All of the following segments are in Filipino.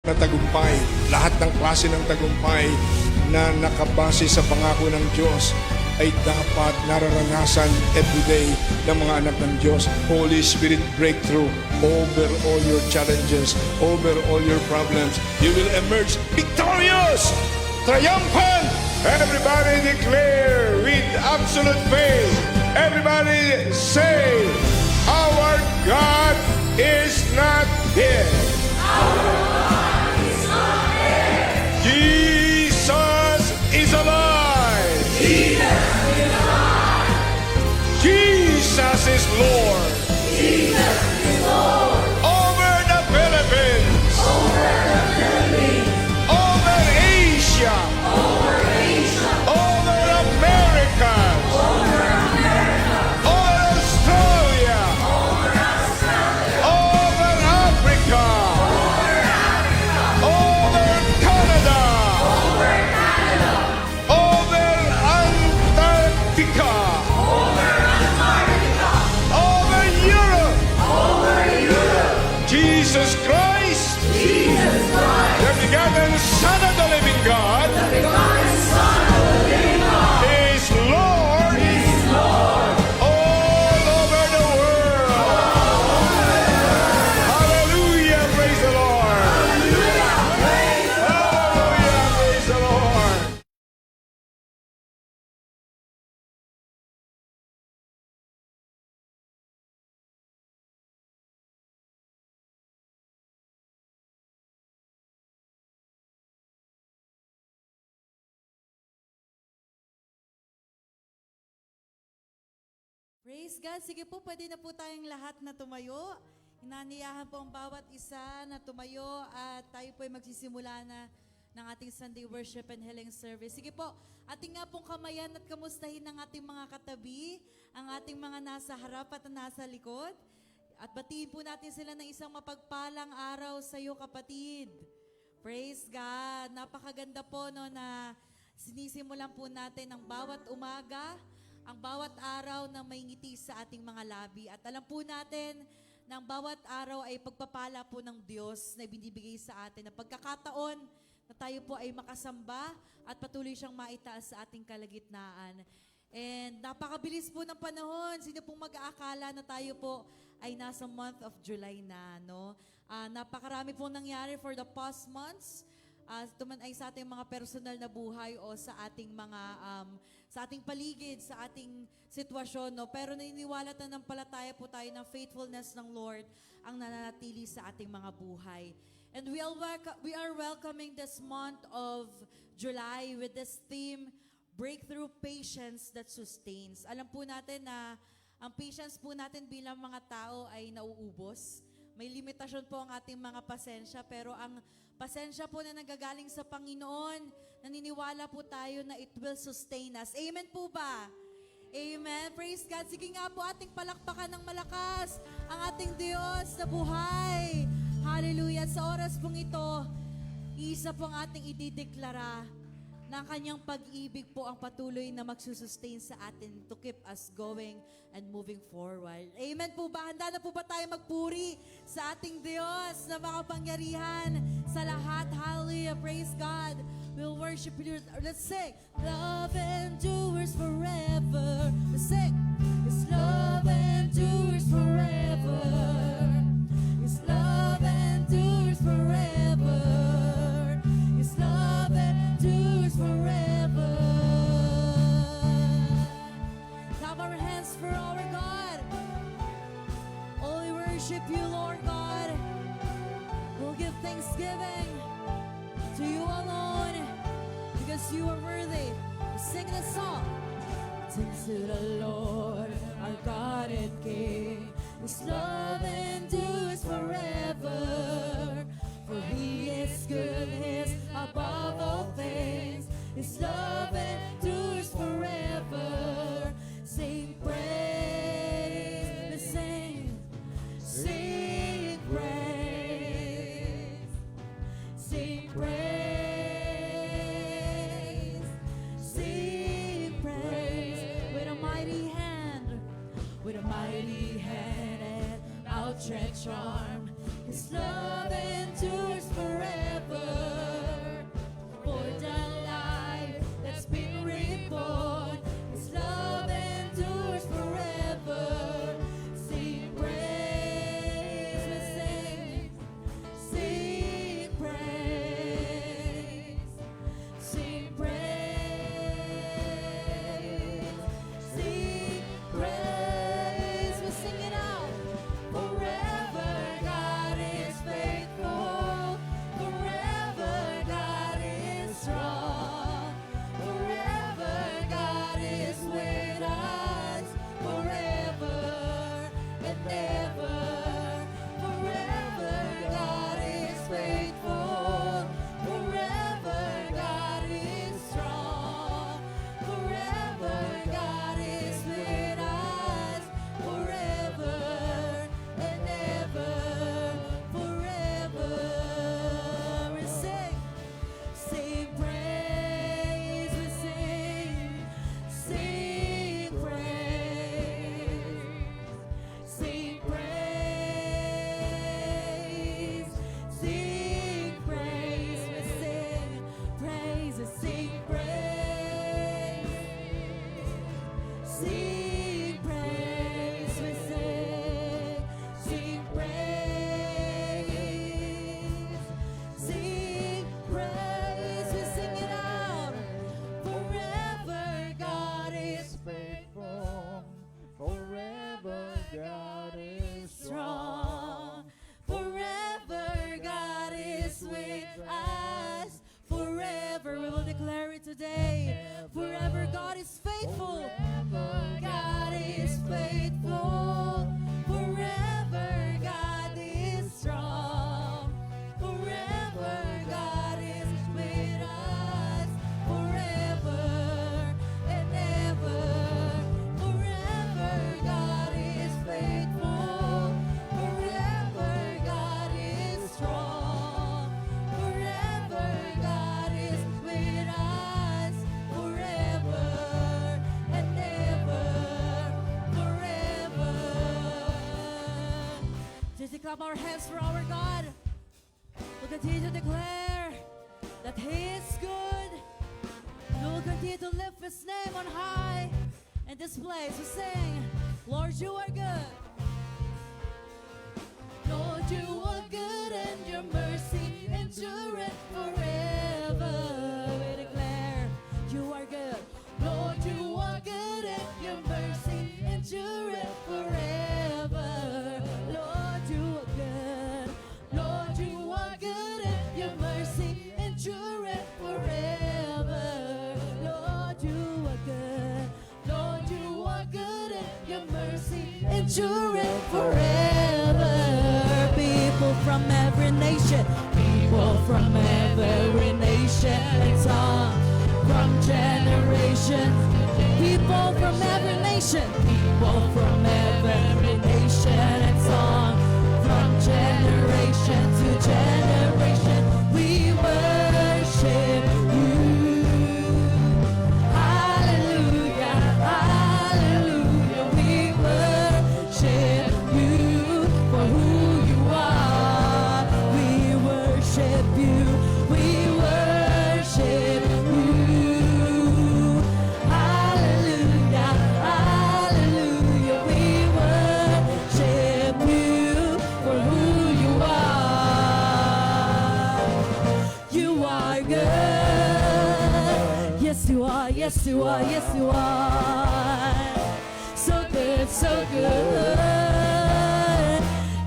na tagumpay, lahat ng klase ng tagumpay na nakabase sa pangako ng Diyos ay dapat nararanasan everyday ng mga anak ng Diyos. Holy Spirit breakthrough over all your challenges, over all your problems. You will emerge victorious, triumphant. Everybody declare with absolute faith. Everybody say, our God is not dead. Jesus is alive. Jesus is Lord. Over the Philippines. Over Asia. Over America. Over Australia. Over Africa. Over Canada. Over Antarctica. Over Europe. Jesus Christ, the begotten Son of the living God, is Lord all over the world. Hallelujah, praise the Lord. Hallelujah, praise the Lord. Praise God. Sige po, pwede na po tayong lahat na tumayo. Inaniyahan po ang bawat isa na tumayo at tayo po ay magsisimula na ng ating Sunday Worship and Healing Service. Sige po, ating nga pong kamayan at kamustahin ng ating mga katabi, ang ating mga nasa harap at nasa likod. At batiin po natin sila ng isang mapagpalang araw sa iyo, kapatid. Praise God. Napakaganda po no, na sinisimulan po natin ang bawat umaga, ang bawat araw na may ngiti sa ating mga labi. At alam po natin na ang bawat araw ay pagpapala po ng Diyos na binibigay sa atin. Na pagkakataon na tayo po ay makasamba at patuloy siyang maitaas sa ating kalagitnaan. And napakabilis po ng panahon. Sino pong mag-aakala na tayo po ay nasa month of July na, no? Napakarami pong nangyari for the past months. Ito man ay sa ating mga personal na buhay o sa ating mga sa ating paligid, sa ating sitwasyon, no? Pero naniniwala at nanampalataya po tayo ng faithfulness ng Lord ang nananatili sa ating mga buhay. And we are welcoming this month of July with this theme, Breakthrough Patience That Sustains. Alam po natin na ang patience po natin bilang mga tao ay nauubos. May limitasyon po ang ating mga pasensya, pero ang pasensya po na nagagaling sa Panginoon, naniniwala po tayo na it will sustain us. Amen po ba? Amen. Praise God. Sige nga po ating palakpakan ng malakas ang ating Diyos na buhay. Hallelujah. Sa oras pong ito, isa po ang ating idideklara na ang kanyang pag-ibig po ang patuloy na magsusustain sa atin to keep us going and moving forward. Amen po ba? Handa na po ba tayo magpuri sa ating Diyos na makapangyarihan sa lahat? Hallelujah. Praise God. We'll worship you. Let's sing. Love endures forever. Let's sing. His love endures forever. His love endures forever. His love endures forever. Clap our hands for our God. Only worship you, Lord God. We'll give thanksgiving to you alone because you are worthy. Sing the song. Sing to the Lord, our God and King. His love endures forever. For He is good, His above all things. His love endures forever. Sing praise, sing praise, sing praise, sing praise. With a mighty hand and outstretched arm, His love endures forever. today. Forever God is faithful. God is faithful. Forever God is strong. Forever God is with us. Forever and ever. Forever God is faithful. Forever God is strong. Forever God is with us. Forever and ever. Forever. Just to clap our hands for our God. We'll continue to declare that He is good. We will continue to lift His name on high. In this place, we sing, Lord, you are good. Lord, you are good and your mercy endureth forever. We declare, you are good. Lord, you are good and your mercy endureth forever. Lord, you are good. Lord, you are good and your mercy endureth forever. Lord, you are good. Lord, you are good and your mercy endureth forever. People from every nation, people from every nation and tongue, from generation, people from every nation, people from every nation and tongue, from generation to generation, we worship you. Hallelujah, hallelujah, we worship you for who you are. We worship you, we worship you. Hallelujah, hallelujah, we worship you for who you are. You are good. Yes, you are, yes, you are, yes, you are. So good, so good.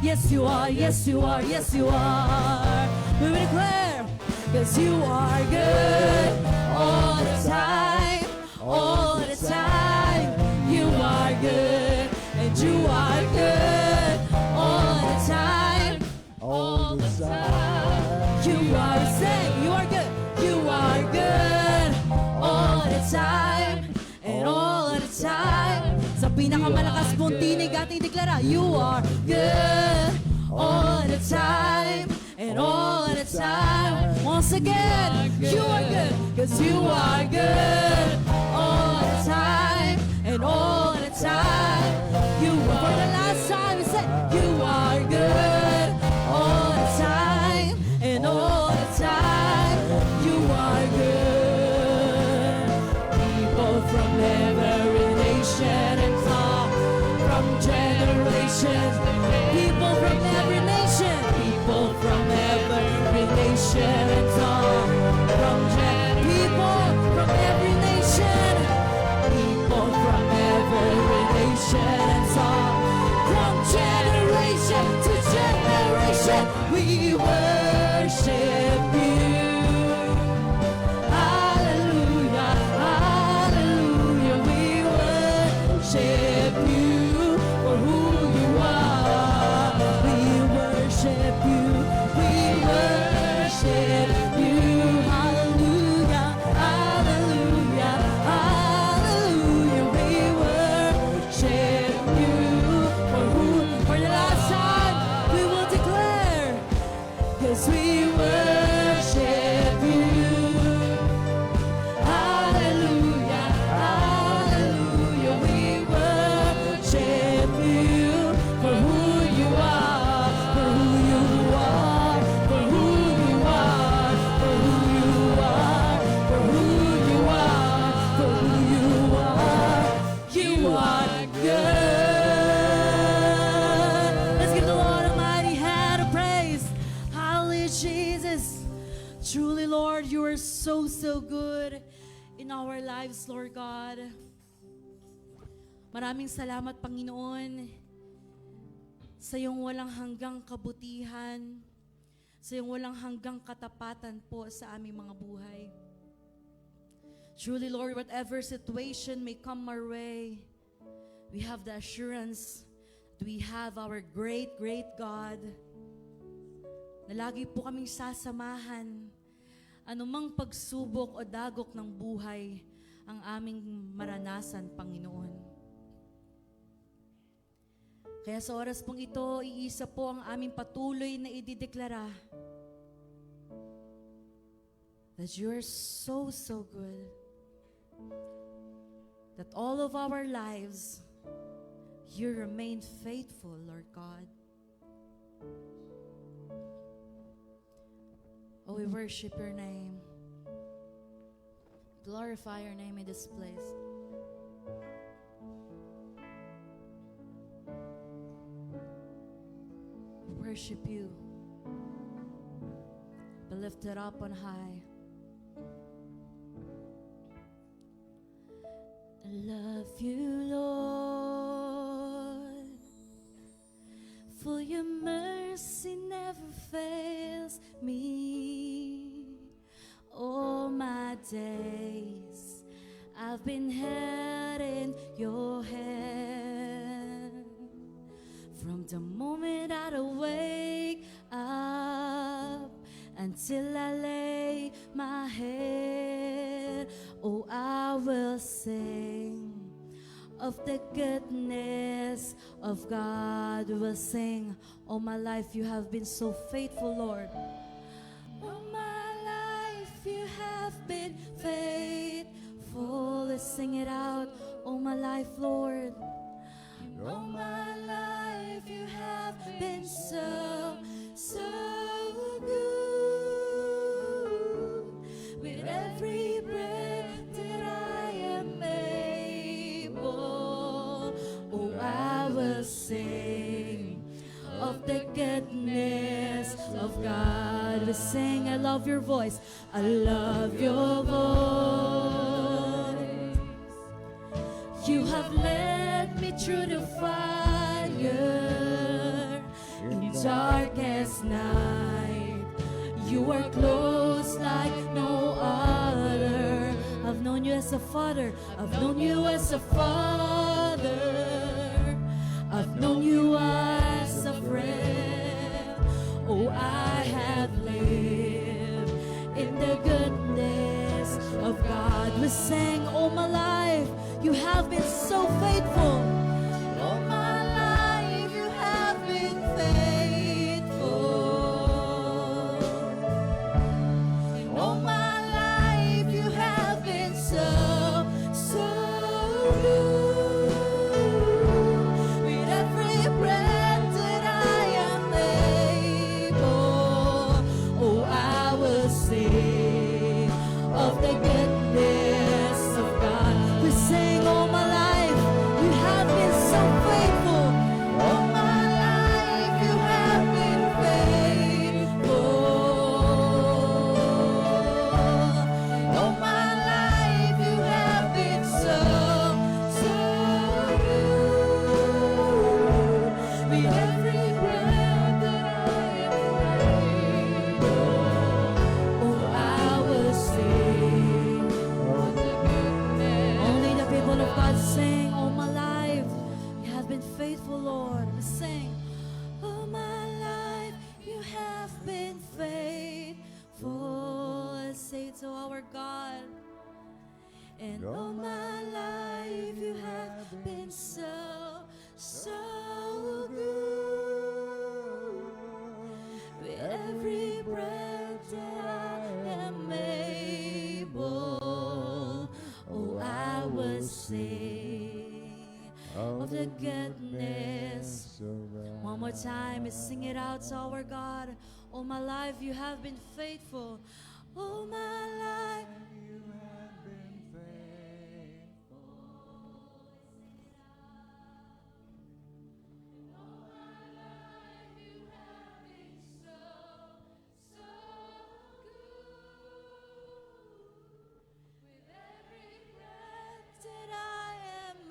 Yes, you are, yes, you are, yes, you are. We will declare, yes, you are good all the time, all the time. You are good, and you are good all the time, all the time. You are saying, you are good, you are good all the time, and all the time. Sa pinakamalakas mong tinig ating deklara, you are good all the time, and all the time. Once again, you are good, cause you are good all the time, and all the time. You are, for the last time, we said, you are good all the time, and all the time. You are good. People from every nation and tongue, from generations, people from every nation, people from every nation and tongue, people from every nation, people from every nation and tongue, from generation to generation, we worship you. Hallelujah, hallelujah, we worship you for who you are. We worship you, we worship you. Hallelujah, hallelujah, hallelujah, we worship you for who. For the last time, we will declare, yes, we worship you. Hallelujah, hallelujah, we worship you for who you are, for who you are, for who you are, for who you are, for who you are, for who you are. You are good. Let's give the Lord a mighty hand of praise. Hallelujah, Jesus. Truly, Lord, you are so, so good in our lives, Lord God. Maraming salamat, Panginoon, sa iyong walang hanggang kabutihan, sa iyong walang hanggang katapatan po sa aming mga buhay. Truly, Lord, whatever situation may come our way, we have the assurance that we have our great, great God na lagi po kaming sasamahan. Anumang pagsubok o dagok ng buhay ang aming maranasan, Panginoon. Kaya sa oras pong ito, iisa po ang aming patuloy na idideklara that you are so, so good. That all of our lives, you remain faithful, Lord God. Oh, we worship your name. Glorify your name in this place. We worship you. Be lifted up on high. I love you, Lord, for your mercy never fails me. All my days I've been held in your hand. From the moment I wake up until I lay my head, oh, I will sing of the goodness of God. Will sing. All my life you have been so faithful, Lord. All my life you have been faithful. Let's sing it out. All my life, Lord. All my life you have been so, so good. With every breath that I am able, oh, I will sing of the goodness of God. We sing, I love your voice. I love your voice. You have led me through the fire in darkest night. You are close like no other. I've known you as a father. I've known you as a father. I've known you as a friend. Oh, I have lived in the goodness of God. We sang all my life. You have been so faithful. All my life you have been faithful. And all my life you have been so, so good. With every breath that I am able, oh, I will sing of the goodness of God. We sing all my life, you have been so faithful. All my life you have been faithful. All my life you have been so, so good. With every breath that I am able, oh, I will sing of the goodness. Only the people of God sing. All my life you have been faithful, Lord. Sing. All my life you have been faithful. Let's say to our God. And all my life you have been so, so good. With every breath that I am able, oh, I will sing of the goodness. One more time, let's sing it out to our God. All my life you have been faithful. All my life you have been faithful. All my life you have been so, so good. With every breath that I am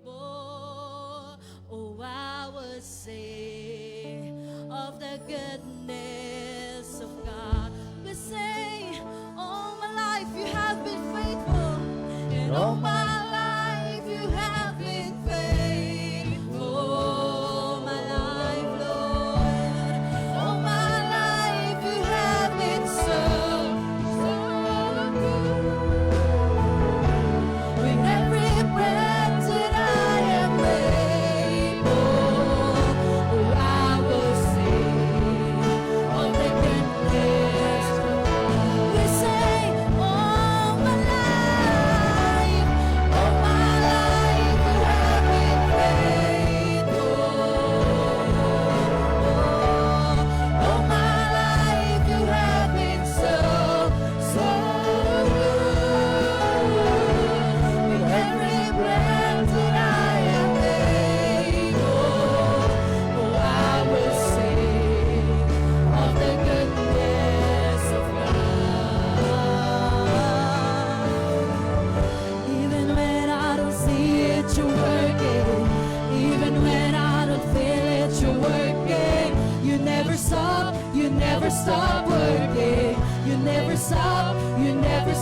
able, oh, I will sing of the goodness of God. We say, all my life you have been faithful.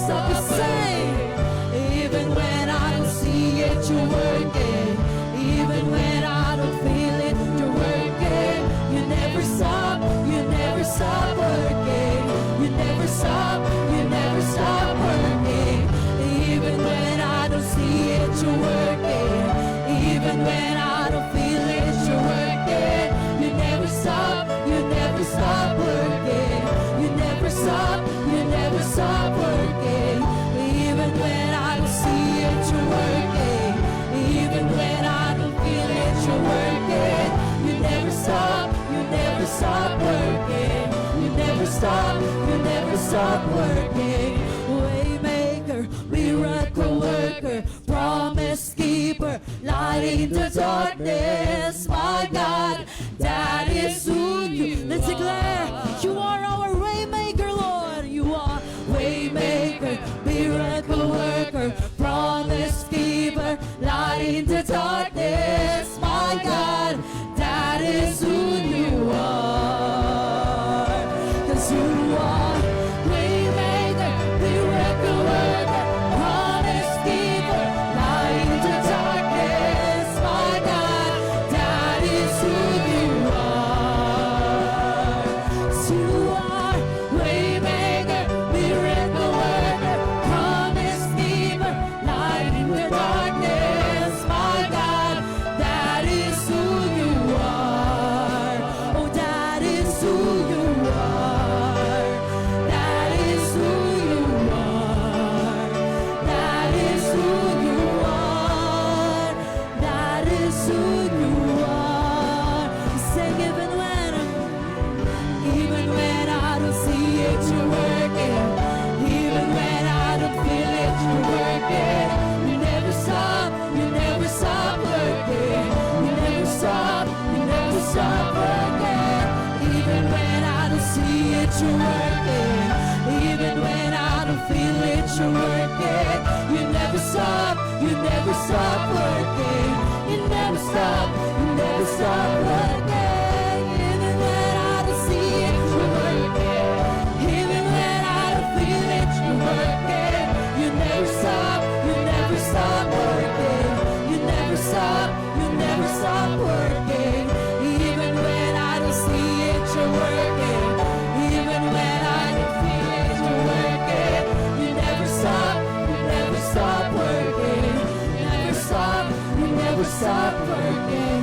stop and sing. Even when I don't see it, you're working. Even when I don't feel it, you're working. You never stop working. You never stop working. Even when I don't see it, you're working. Even when I don't feel it, you're working. You never stop working. You never stop working. Even when I don't see it, you're working. Even when I don't feel it, you're working. You never stop working. You never stop working. Waymaker, miracle worker, promise keeper, light in the darkness. My God, that is who you. Let's declare, you are our waymaker, Lord. You are waymaker, miracle worker, promise keeper, light in the darkness. My God, that is who you are. 'Cause you are waymaker, miracle worker, promise keeper, light in the darkness. My God, that is who you are. 'Cause you are waymaker, miracle worker, promise keeper, light in the darkness. My God, that is who you are. Oh, that is who you are. That is who you are. That is who you are. That is who you are. Sing even when I don't see it, you're working. Even when I don't feel it, you're working. You never stop working. You never stop working. Even when I don't see it, you're working. Even when I don't feel it, you're working. You never stop working. You never stop working. Even when I don't see it, you're working. Even when I don't feel it, you're working. You never stop working. You never stop working. Even when I don't see it, you're working. Even when I don't feel it, you're working. You never stop working. You never stop working.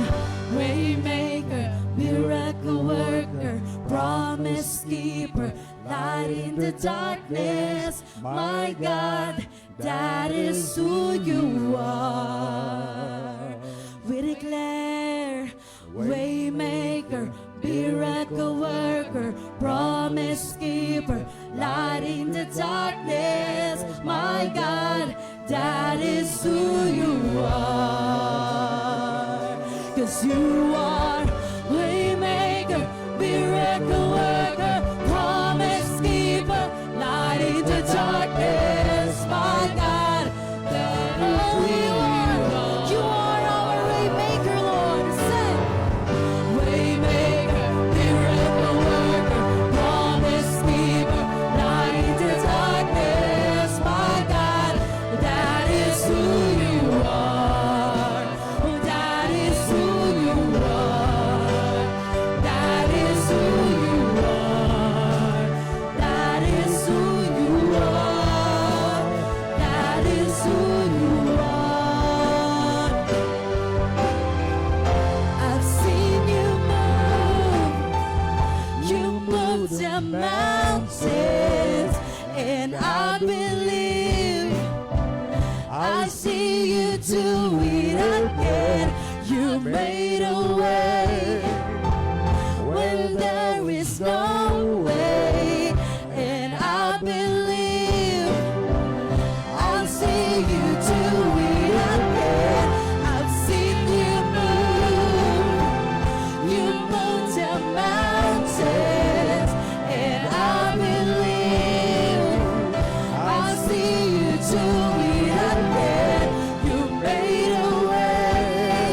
Waymaker, miracle worker, promise keeper, light in the darkness. My God, that is who you are. We declare, waymaker, miracle worker, promise keeper, light in the darkness. My God, that is who you are. 'Cause you are waymaker, miracle worker, promise keeper, light in the darkness. My God, that is who you are. You are our waymaker, Lord. Sing. Waymaker, miracle worker, promise keeper, light in the darkness. My God, that is who you are. Oh, that is who you are. That is who you are. That is who you are. That is who you are. I've seen you move. You moved the mountains, and I believe I see you do it again. You made a way when there is no way, and I believe I'll see you do it again. I've seen you move. You moved the mountains, and I believe I'll see you do it again. You made a way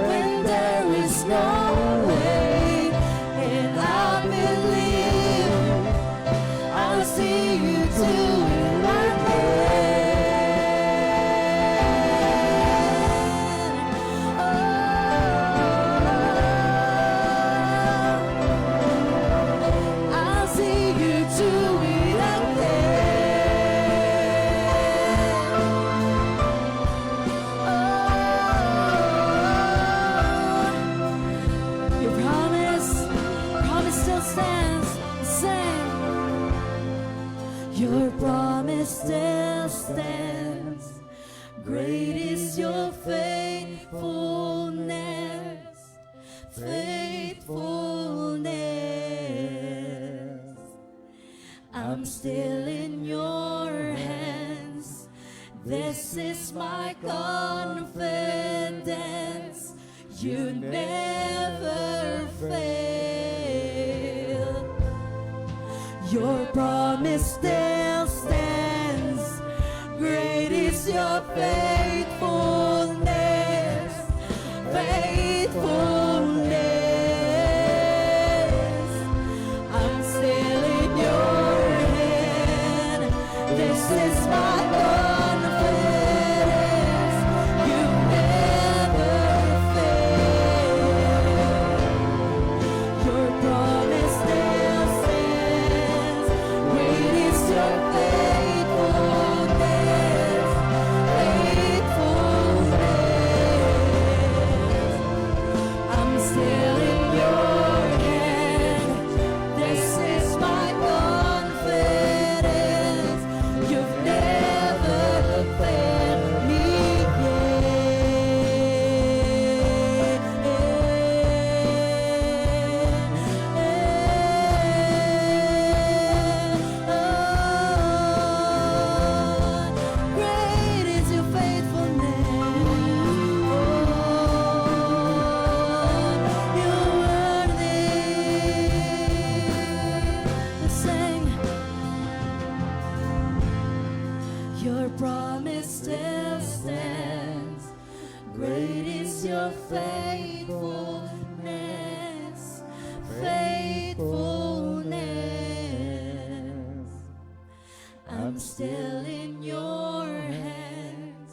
when there is no way, and I believe I'll see you do it Your promise still stands. Great is your faithfulness, faithfulness. I'm still in your hands. This is my confidence. You never fail. Your promise still stands. Great is your faithfulness, faithfulness. I'm still in your hand. This is my confidence. You never fail. Your promise still stands. Great is your faithfulness, faithfulness. I'm still in your hand. This is my confidence. You've never failed me yet. Great is your faithfulness. You're worthy. Let's sing. Your promise still stands. Great is your faithfulness, faithfulness. I'm still in your hands.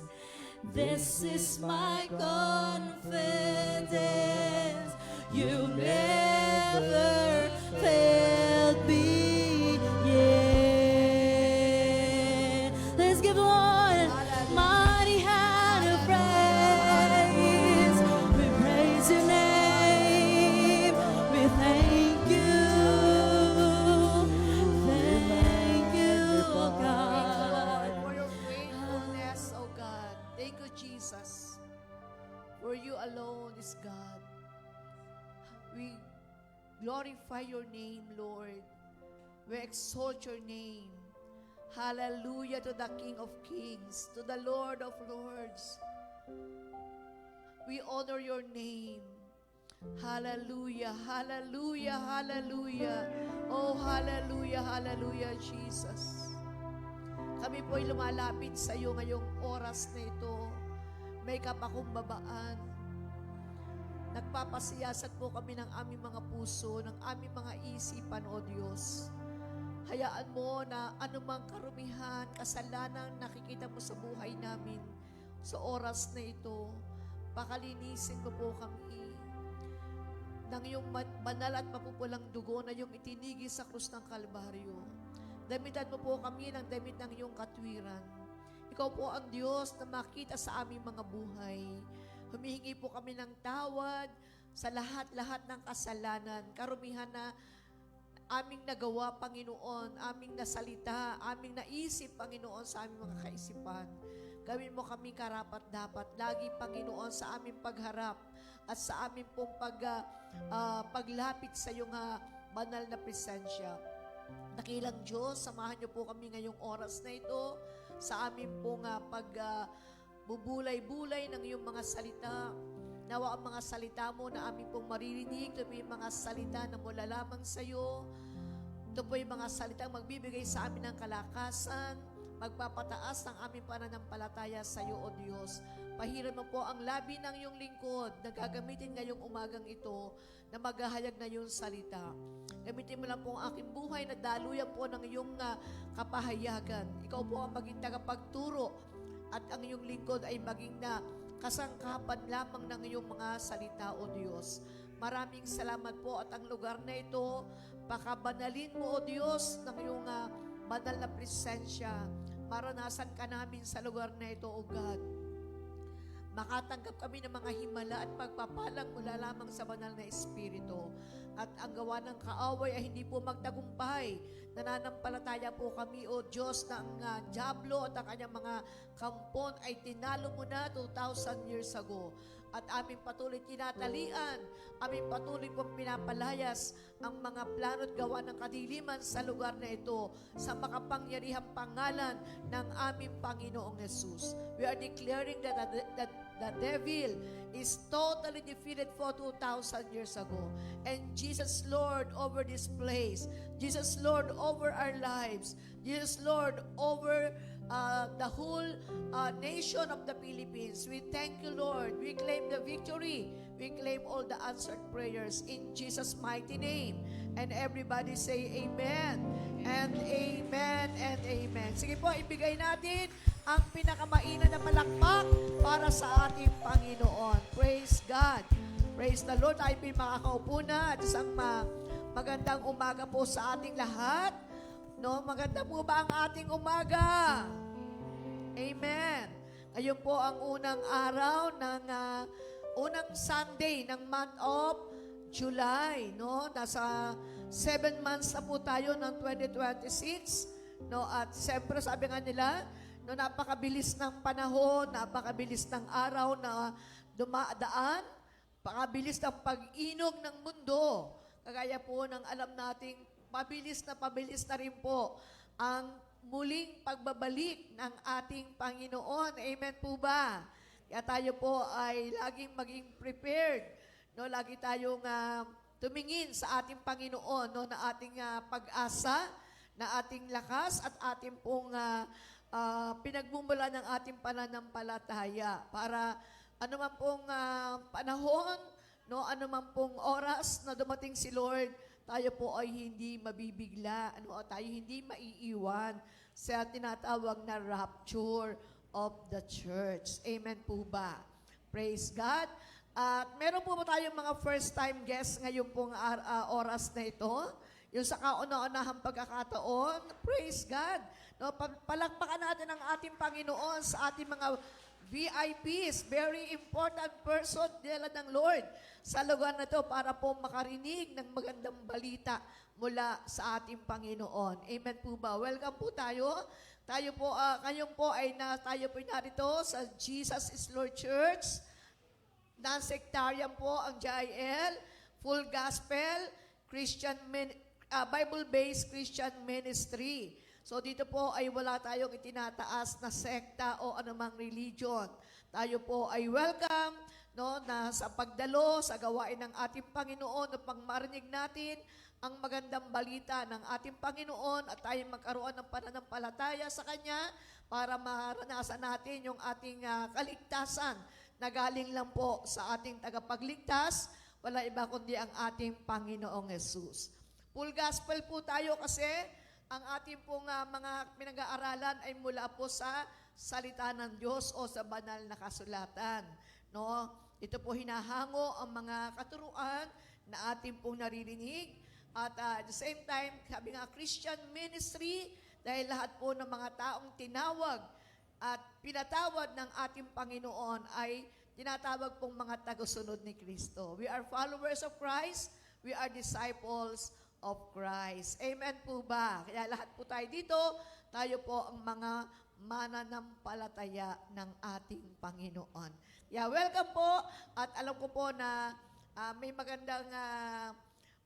This is my confidence. You never failed me yet. Let's give one mighty hand of praise. We praise your name. We thank you. Thank you, oh God. For your faithfulness, oh God. Thank you, Jesus. For you alone is God. We glorify your name, Lord. We exalt your name. Hallelujah to the King of Kings, to the Lord of Lords. We honor your name. Hallelujah, hallelujah, hallelujah. Oh, hallelujah, hallelujah, Jesus. Kami po'y lumalapit sa iyo ngayong oras na ito. May kapakumbabaan. Nagpapasiyasat po kami ng aming mga puso, ng aming mga isipan, O Diyos. Hayaan mo na anumang karumihan, kasalanan nakikita mo sa buhay namin sa oras na ito, pakalinisin mo po kami ng iyong banal at mapupulang dugo na iyong itinigi sa krus ng Kalbaryo. Damitan mo po kami ng damit ng iyong katwiran. Ikaw po ang Diyos na makita sa aming mga buhay. Humihingi po kami ng tawad sa lahat-lahat ng kasalanan, karumihan na aming nagawa, Panginoon, aming nasalita, aming naisip, Panginoon, sa aming mga kaisipan. Gawin mo kami karapat-dapat, lagi, Panginoon, sa aming pagharap at sa aming pong paglapit sa iyong banal na presensya. Dakilang Diyos, samahan niyo po kami ngayong oras na ito sa aming pong bubulay-bulay ng iyong mga salita. Nawa ang mga salita mo na aming pong maririnig, ito po yung mga salita na mula lamang sa iyo. Ito po yung mga salita magbibigay sa amin ng kalakasan, magpapataas ng aming pananampalataya sa iyo, O Diyos. Pahiran mo po ang labi ng iyong lingkod na gagamitin ngayong umagang ito na maghahayag na iyong salita. Gamitin mo lang po ang aking buhay na daluyan po ng iyong kapahayagan. Ikaw po ang maging tagapagturo at ang iyong lingkod ay maging na kasangkapan lamang ng iyong mga salita, O Diyos. Maraming salamat po at ang lugar na ito, pakabanalin mo, O Diyos, ng iyong banal na presensya. Maranasan ka namin sa lugar na ito, O God. Makatanggap kami ng mga himala at pagpapalang mula lamang sa banal na Espiritu. at ang gawa ng kaaway ay hindi po magtagumpay. Nananampalataya po kami, O Diyos, ng Diablo at ang kanyang mga kampon ay tinalo mo na 2,000 years ago. At aming patuloy tinatalian, aming patuloy pong pinapalayas ang mga plano at gawa ng kadiliman sa lugar na ito sa makapangyarihang pangalan ng aming Panginoong Jesus. We are declaring that the devil is totally defeated for 2,000 years ago. And Jesus Lord over this place, Jesus Lord over our lives, Jesus Lord over the whole nation of the Philippines. We thank you, Lord. We claim the victory. We claim all the answered prayers in Jesus' mighty name. And everybody say amen. And amen and amen. Sige po, ibigay natin ang pinakamainan na palakpak para sa ating Panginoon. Praise God. Praise the Lord. Tayo po makakaupo na at isang magandang umaga po sa ating lahat. No, maganda po ba ang ating umaga? Amen. Ngayon po ang unang araw ng unang Sunday ng month of July, no? Nasa 7 months na po tayo ng 2026, no? At siyempre sabi nga nila, no, napakabilis ng panahon, napakabilis ng araw na dumadaan, napakabilis ng pag-inog ng mundo. Kagaya po ng alam nating pabilis na rin po ang muling pagbabalik ng ating Panginoon. Amen po ba? Kaya tayo po ay laging maging prepared. No, lagi tayong tumingin sa ating Panginoon, no, na ating pag-asa, na ating lakas at ating pong pinagmumula ng ating pananampalataya para anuman pong panahon, no, anuman pong oras na dumating si Lord, tayo po ay hindi mabibigla, tayo hindi maiiwan sa tinatawag na rapture of the church. Amen po ba? Praise God. At meron po ba tayong mga first-time guests ngayon pong oras na ito? Yung sa kauna-unahang pagkakataon, praise God. No, palakpakan natin ang ating Panginoon sa ating mga VIPs, very important person nila ng Lord sa lugar na ito para po makarinig ng magandang balita mula sa ating Panginoon. Amen po ba? Welcome po tayo. Tayo po, ngayon po ay tayo po narito sa Jesus is Lord Church. Non-sectarian po ang JIL, full gospel, Bible-based Christian ministry. So dito po ay wala tayong itinataas na sekta o anumang religion. Tayo po ay welcome, no, na sa pagdalo, sa gawain ng ating Panginoon upang marinig natin ang magandang balita ng ating Panginoon at tayo magkaroon ng pananampalataya sa Kanya para maranasan natin yung ating kaligtasan na galing lang po sa ating tagapagligtas, wala iba kundi ang ating Panginoong Jesus. Full gospel po tayo kasi ang ating pong mga pinag-aaralan ay mula po sa salita ng Diyos o sa banal na kasulatan. No? Ito po hinahango ang mga katuruan na ating pong naririnig. At at the same time, sabi nga Christian ministry, dahil lahat po ng mga taong tinawag at pinatawad ng ating Panginoon ay tinatawag pong mga tagusunod ni Kristo. We are followers of Christ. We are disciples of Christ. Amen po ba? Kaya lahat po tayo dito, tayo po ang mga mananampalataya ng ating Panginoon. Yeah, welcome po at alam ko po na may magandang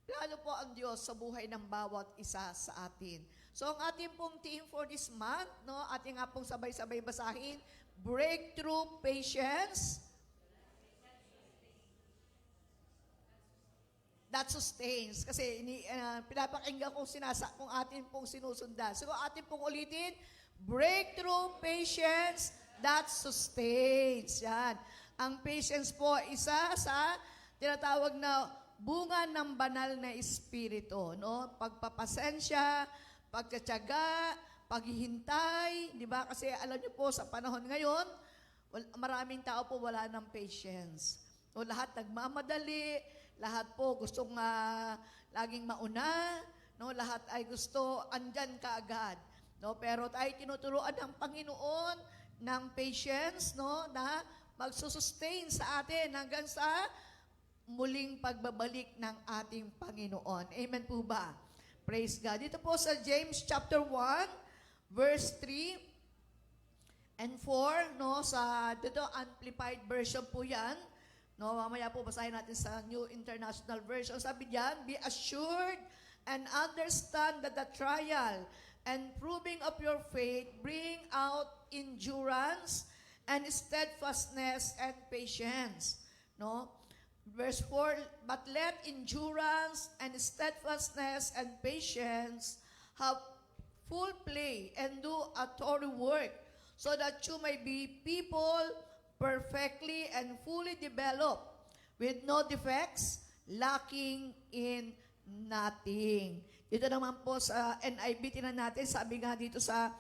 plano po ang Diyos sa buhay ng bawat isa sa atin. So ang ating pong theme for this month, no, ating nga pong sabay-sabay basahin, breakthrough patience that sustains. Kasi pinapakinggan kong kung atin pong sinusundan. So atin pong ulitin, breakthrough patience that sustains. Yan. Ang patience po, isa sa tinatawag na bunga ng banal na espiritu. No? Pagpapasensya, pagtsatsaga, paghihintay. Di ba? Kasi alam niyo po, sa panahon ngayon, maraming tao po wala ng patience. O lahat nagmamadali, lahat po gustong laging mauna, no? Lahat ay gusto andyan kaagad, no? Pero tayo tinuturuan ng Panginoon ng patience, no, na magsusustain sa atin hanggang sa muling pagbabalik ng ating Panginoon. Amen po ba? Praise God. Dito po sa James chapter 1, verse 3 and 4, no, sa dito amplified version po 'yan. No, mamaya po basahin natin sa New International Version. Sabi diyan, be assured and understand that the trial and proving of your faith bring out endurance and steadfastness and patience. No? Verse 4, but let endurance and steadfastness and patience have full play and do a thorough work, so that you may be people perfectly and fully developed, with no defects, lacking in nothing. Dito naman po sa NIV, tingnan natin, sabi nga dito sa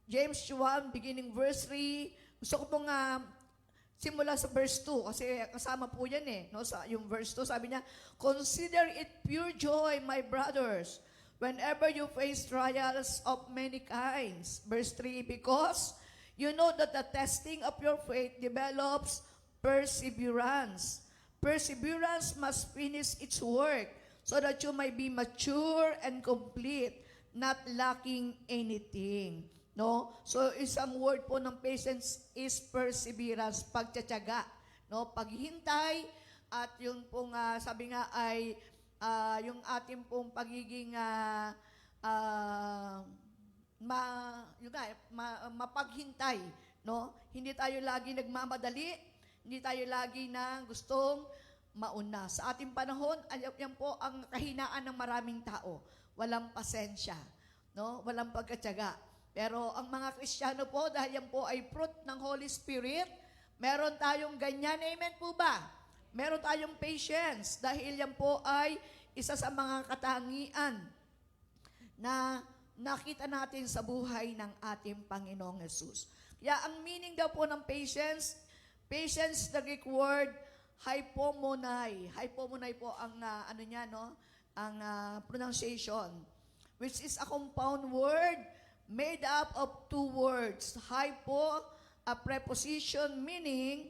James 1, beginning verse 3, gusto ko pong simula sa verse 2, kasi kasama po yan no? Yung verse 2, sabi niya, consider it pure joy, my brothers, whenever you face trials of many kinds. Verse 3, because you know that the testing of your faith develops perseverance. Perseverance must finish its work, so that you may be mature and complete, not lacking anything. No? So, isang word po ng patience is perseverance, pagtsatsaga, no? Paghintay, at yung pong, sabi nga ay, yung ating pong pagiging, mapaghintay, no? Hindi tayo lagi nagmamadali, hindi tayo lagi na gustong mauna. Sa ating panahon, yan po ang kahinaan ng maraming tao. Walang pasensya, no? Walang pagkatsaga. Pero ang mga Kristiyano po, dahil yan po ay fruit ng Holy Spirit, meron tayong ganyan. Amen po ba? Meron tayong patience dahil yan po ay isa sa mga katangian na nakita natin sa buhay ng ating Panginoong Yesus. Kaya ang meaning daw po ng patience, the Greek word, hypomonai. Hypomonai po ang ang pronunciation, which is a compound word made up of two words. Hypo, a preposition meaning,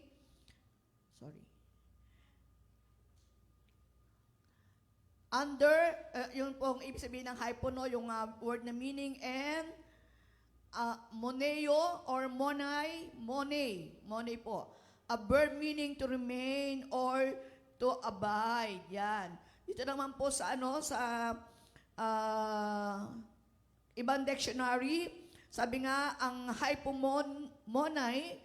under, yung pong ibig sabihin ng hypo, no, yung word na meaning, and moneo or monai, monay po. A verb meaning to remain or to abide. Yan. Dito naman po sa ibang dictionary, sabi nga, ang hypomonai,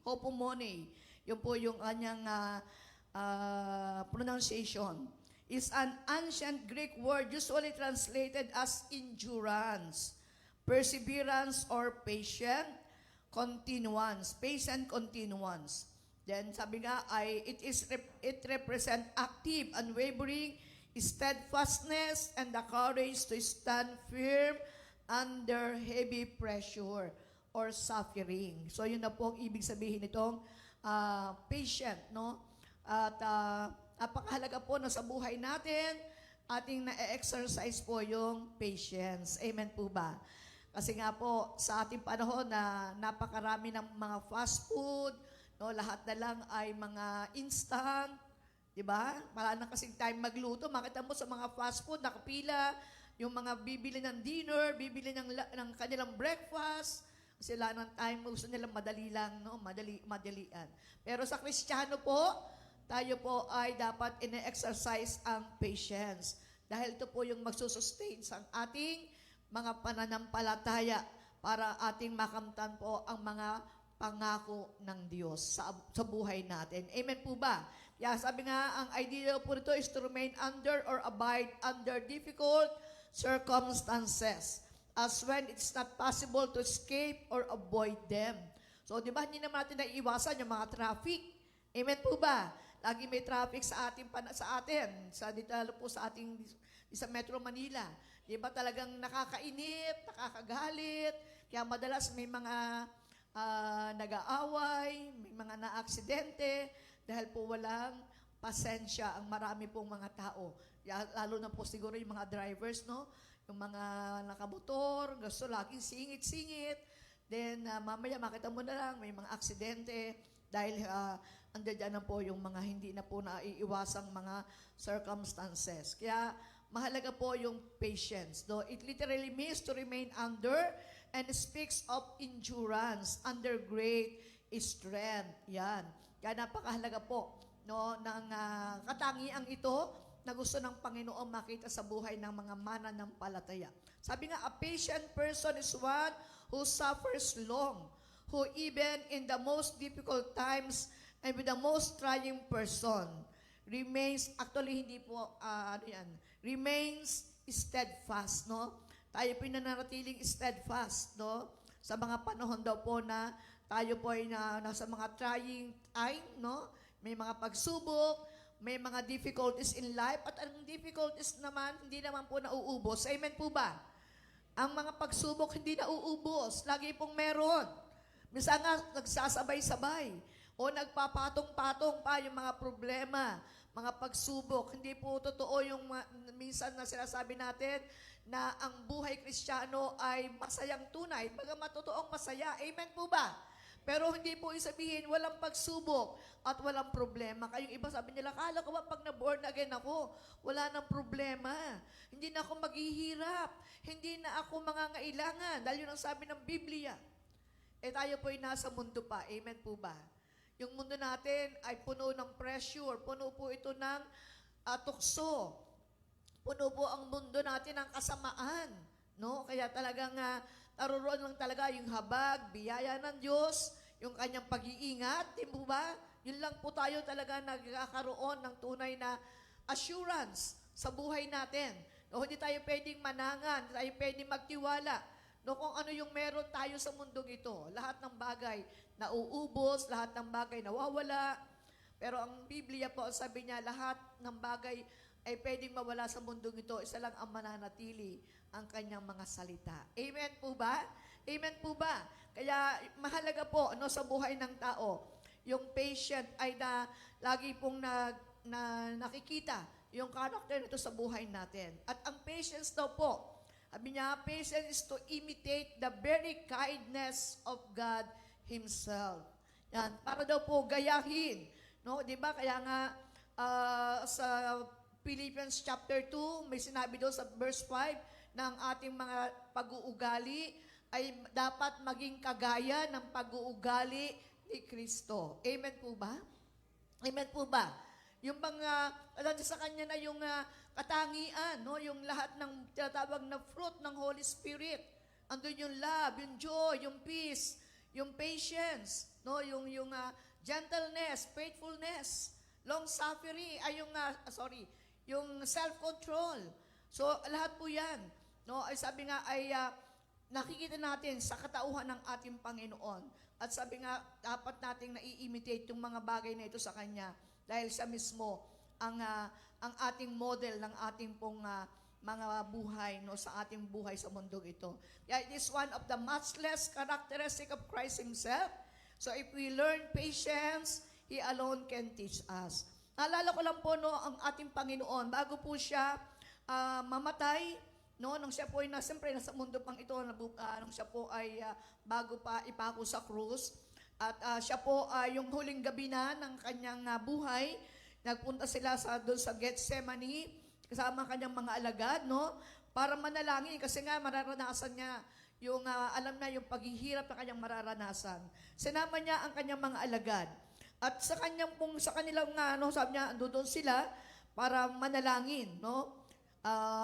hopomone, yun po yung kanyang pronunciation, is an ancient Greek word usually translated as endurance, perseverance, or patient continuance. Then sabi nga ay it represent active, unwavering steadfastness and the courage to stand firm under heavy pressure or suffering. So yun na po ang ibig sabihin nitong patient, no? At napakahalaga po na sa buhay natin ating na-exercise po yung patience. Amen po ba? Kasi nga po sa ating panahon na napakarami ng mga fast food, no, lahat na lang ay mga instant, di ba? Wala na kasing time magluto. Makita mo sa mga fast food, nakapila, yung mga bibili ng dinner, bibili ng kanilang breakfast, kasi wala ng time, gusto nilang madali lang, no? Madalian. Pero sa Kristiyano po, tayo po ay dapat ine-exercise ang patience. Dahil ito po yung magsusustain sa ating mga pananampalataya para ating makamtan po ang mga pangako ng Diyos sa buhay natin. Amen po ba? Yeah, sabi nga, ang idea po nito is to remain under or abide under difficult circumstances, as when it's not possible to escape or avoid them. So, di ba, hindi naman natin naiiwasan yung mga traffic. Amen po ba? Lagi may traffic sa atin, dito po sa ating sa Metro Manila. Di ba talagang nakakainip, nakakagalit, kaya madalas may mga nag-aaway, may mga na-aksidente, dahil po walang pasensya ang marami pong mga tao. Lalo na po siguro yung mga drivers, no? Yung mga nakamotor, gusto laging singit-singit, Then, mamaya makita mo na lang, may mga aksidente, dahil andyan na po yung mga hindi na po naiiwasang mga circumstances. Kaya, mahalaga po yung patience. No? It literally means to remain under and speaks of endurance, under great strength. Yan. Kaya napakahalaga po no, ng katangiang ito na gusto ng Panginoon makita sa buhay ng mga mananampalataya. Sabi nga, a patient person is one who suffers long, who even in the most difficult times and with the most trying person remains, actually hindi po, remains steadfast, no? Tayo po nananatiling steadfast, no? Sa mga panahon daw po na tayo po ay nasa mga trying time, no? May mga pagsubok, may mga difficulties in life, at ang difficulties naman, hindi naman po nauubos. Amen po ba? Ang mga pagsubok hindi nauubos. Lagi pong meron. Minsan nga, nagsasabay-sabay. O nagpapatong-patong pa yung mga problema, mga pagsubok. Hindi po totoo yung minsan na sinasabi natin na ang buhay Kristiyano ay masayang tunay. Bagamat totoong masaya. Amen po ba? Pero hindi po isabihin, walang pagsubok at walang problema. Kayong iba sabi nila, kala ko ba pag na-born again ako, wala nang problema. Hindi na ako maghihirap. Hindi na ako mangangailangan. Dahil yun ang sabi ng Biblia. Eh tayo po ay nasa mundo pa. Amen po ba? Yung mundo natin ay puno ng pressure. Puno po ito ng tukso. Puno po ang mundo natin ng kasamaan. No? Kaya talagang naroon lang talaga yung habag, biyaya ng Diyos, yung kanyang pag-iingat, di po ba? Yun lang po tayo talaga nagkakaroon ng tunay na assurance sa buhay natin. No, hindi tayo pwedeng manangan, hindi tayo pwedeng magtiwala. No, kung ano yung meron tayo sa mundong ito, lahat ng bagay nauubos, lahat ng bagay nawawala. Pero ang Biblia po, sabi niya, lahat ng bagay ay pwedeng mawala sa mundong ito, isa lang ang mananatili, ang kanyang mga salita. Amen po ba? Amen po ba? Kaya mahalaga po no, sa buhay ng tao, yung patient ay lagi pong nakikita yung character nito sa buhay natin. At ang patience daw po, sabi niya, patience is to imitate the very kindness of God Himself. Yan, para daw po gayahin. No? Di ba? Kaya nga sa Philippians chapter 2, may sinabi doon sa verse 5, ng ating mga pag-uugali ay dapat maging kagaya ng pag-uugali ni Kristo. Amen po ba? Amen po ba? Yung mga, sa Kanya na yung katangian, no? Yung lahat ng tinatawag na fruit ng Holy Spirit. Andun yung love, yung joy, yung peace, yung patience, no? Yung gentleness, faithfulness, long-suffering, yung self-control. So, lahat po yan. No, ay sabi nga ay nakikita natin sa katauhan ng ating Panginoon. At sabi nga, dapat nating nai-imitate yung mga bagay na ito sa Kanya dahil siya mismo ang ating model ng ating pong mga buhay no, sa ating buhay sa mundong ito. Yeah, it is one of the matchless characteristic of Christ Himself. So if we learn patience, He alone can teach us. Naalala ko lang po no, ang ating Panginoon, bago po siya mamatay, no, nung siya po ay siyempre nasa mundo pang ito, nung siya po ay bago pa ipako sa krus, at siya po yung huling gabi na ng kanyang buhay, nagpunta sila doon sa Gethsemane, kasama kanyang mga alagad, no, para manalangin, kasi nga mararanasan niya yung, alam na yung paghihirap na kanyang mararanasan. Sinama niya ang kanyang mga alagad, at sa kanilang, sabi niya, doon sila, para manalangin, no,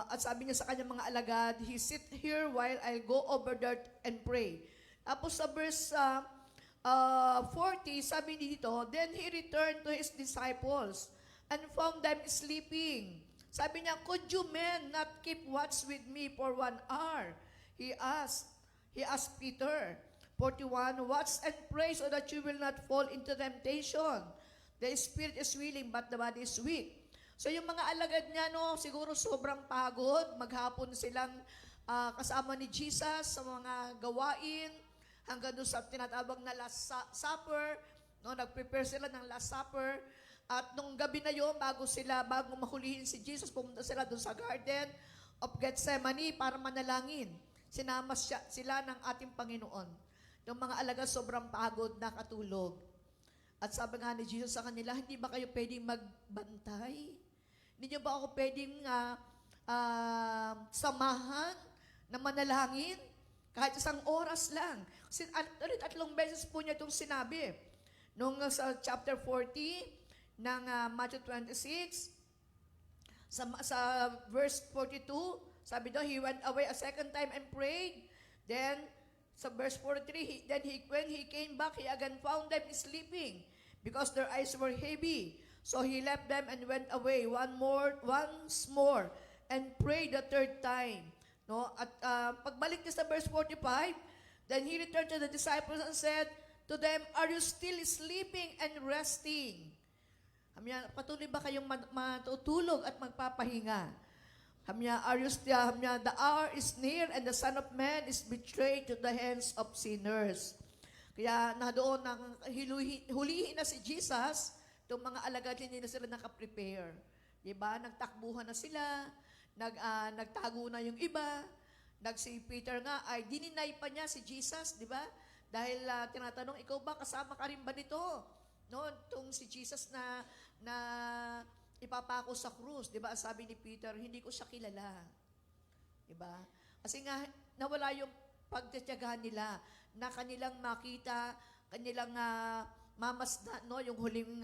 at sabi niya sa kanyang mga alagad, he sit here while I go over there and pray. Tapos sa verse 40, sabi dito, then he returned to his disciples and found them sleeping. Sabi niya, could you men not keep watch with me for 1 hour? He asked Peter. 41, watch and pray so that you will not fall into temptation. The spirit is willing, but the body is weak. So yung mga alagad niya, no, siguro sobrang pagod, maghapon silang kasama ni Jesus sa mga gawain, hanggang doon sa tinatawag na Last Supper, no, nag-prepare sila ng Last Supper, at nung gabi na yon, bago mahulihin si Jesus, pumunta sila doon sa Garden of Gethsemane para manalangin. Sinama sila ng ating Panginoon. Yung mga alagad sobrang pagod, nakatulog. At sabi nga ni Jesus sa kanila, hindi ba kayo pwedeng magbantay? Hindi nyo ba ako pwedeng samahan na manalangin? Kahit isang oras lang. Kasi 3 beses po niya itong sinabi. Nung sa chapter 40 ng Matthew 26, sa verse 42, sabi daw, he went away a second time and prayed. Then, sa verse 43, when he came back, he again found them sleeping because their eyes were heavy. So he left them and went away once more and prayed the third time. No? At pagbalik niya sa verse 45, then he returned to the disciples and said to them, "Are you still sleeping and resting?" Patuloy ba kayong matutulog at magpapahinga? The hour is near and the Son of Man is betrayed to the hands of sinners. Kaya na doon hulihin na si Jesus, itong mga alagad hindi na sila nakaprepare. Diba? Nagtakbuhan na sila, nagtago na yung iba, si Peter nga ay dininay pa niya si Jesus, di ba? Dahil tinatanong, ikaw ba kasama ka rin ba nito? No, itong si Jesus na ipapako sa krus, di ba? Sabi ni Peter, hindi ko siya kilala. Di ba? Kasi nga, nawala yung pagtitiyagaan nila na kanilang makita, kanilang mamasdan, no, yung huling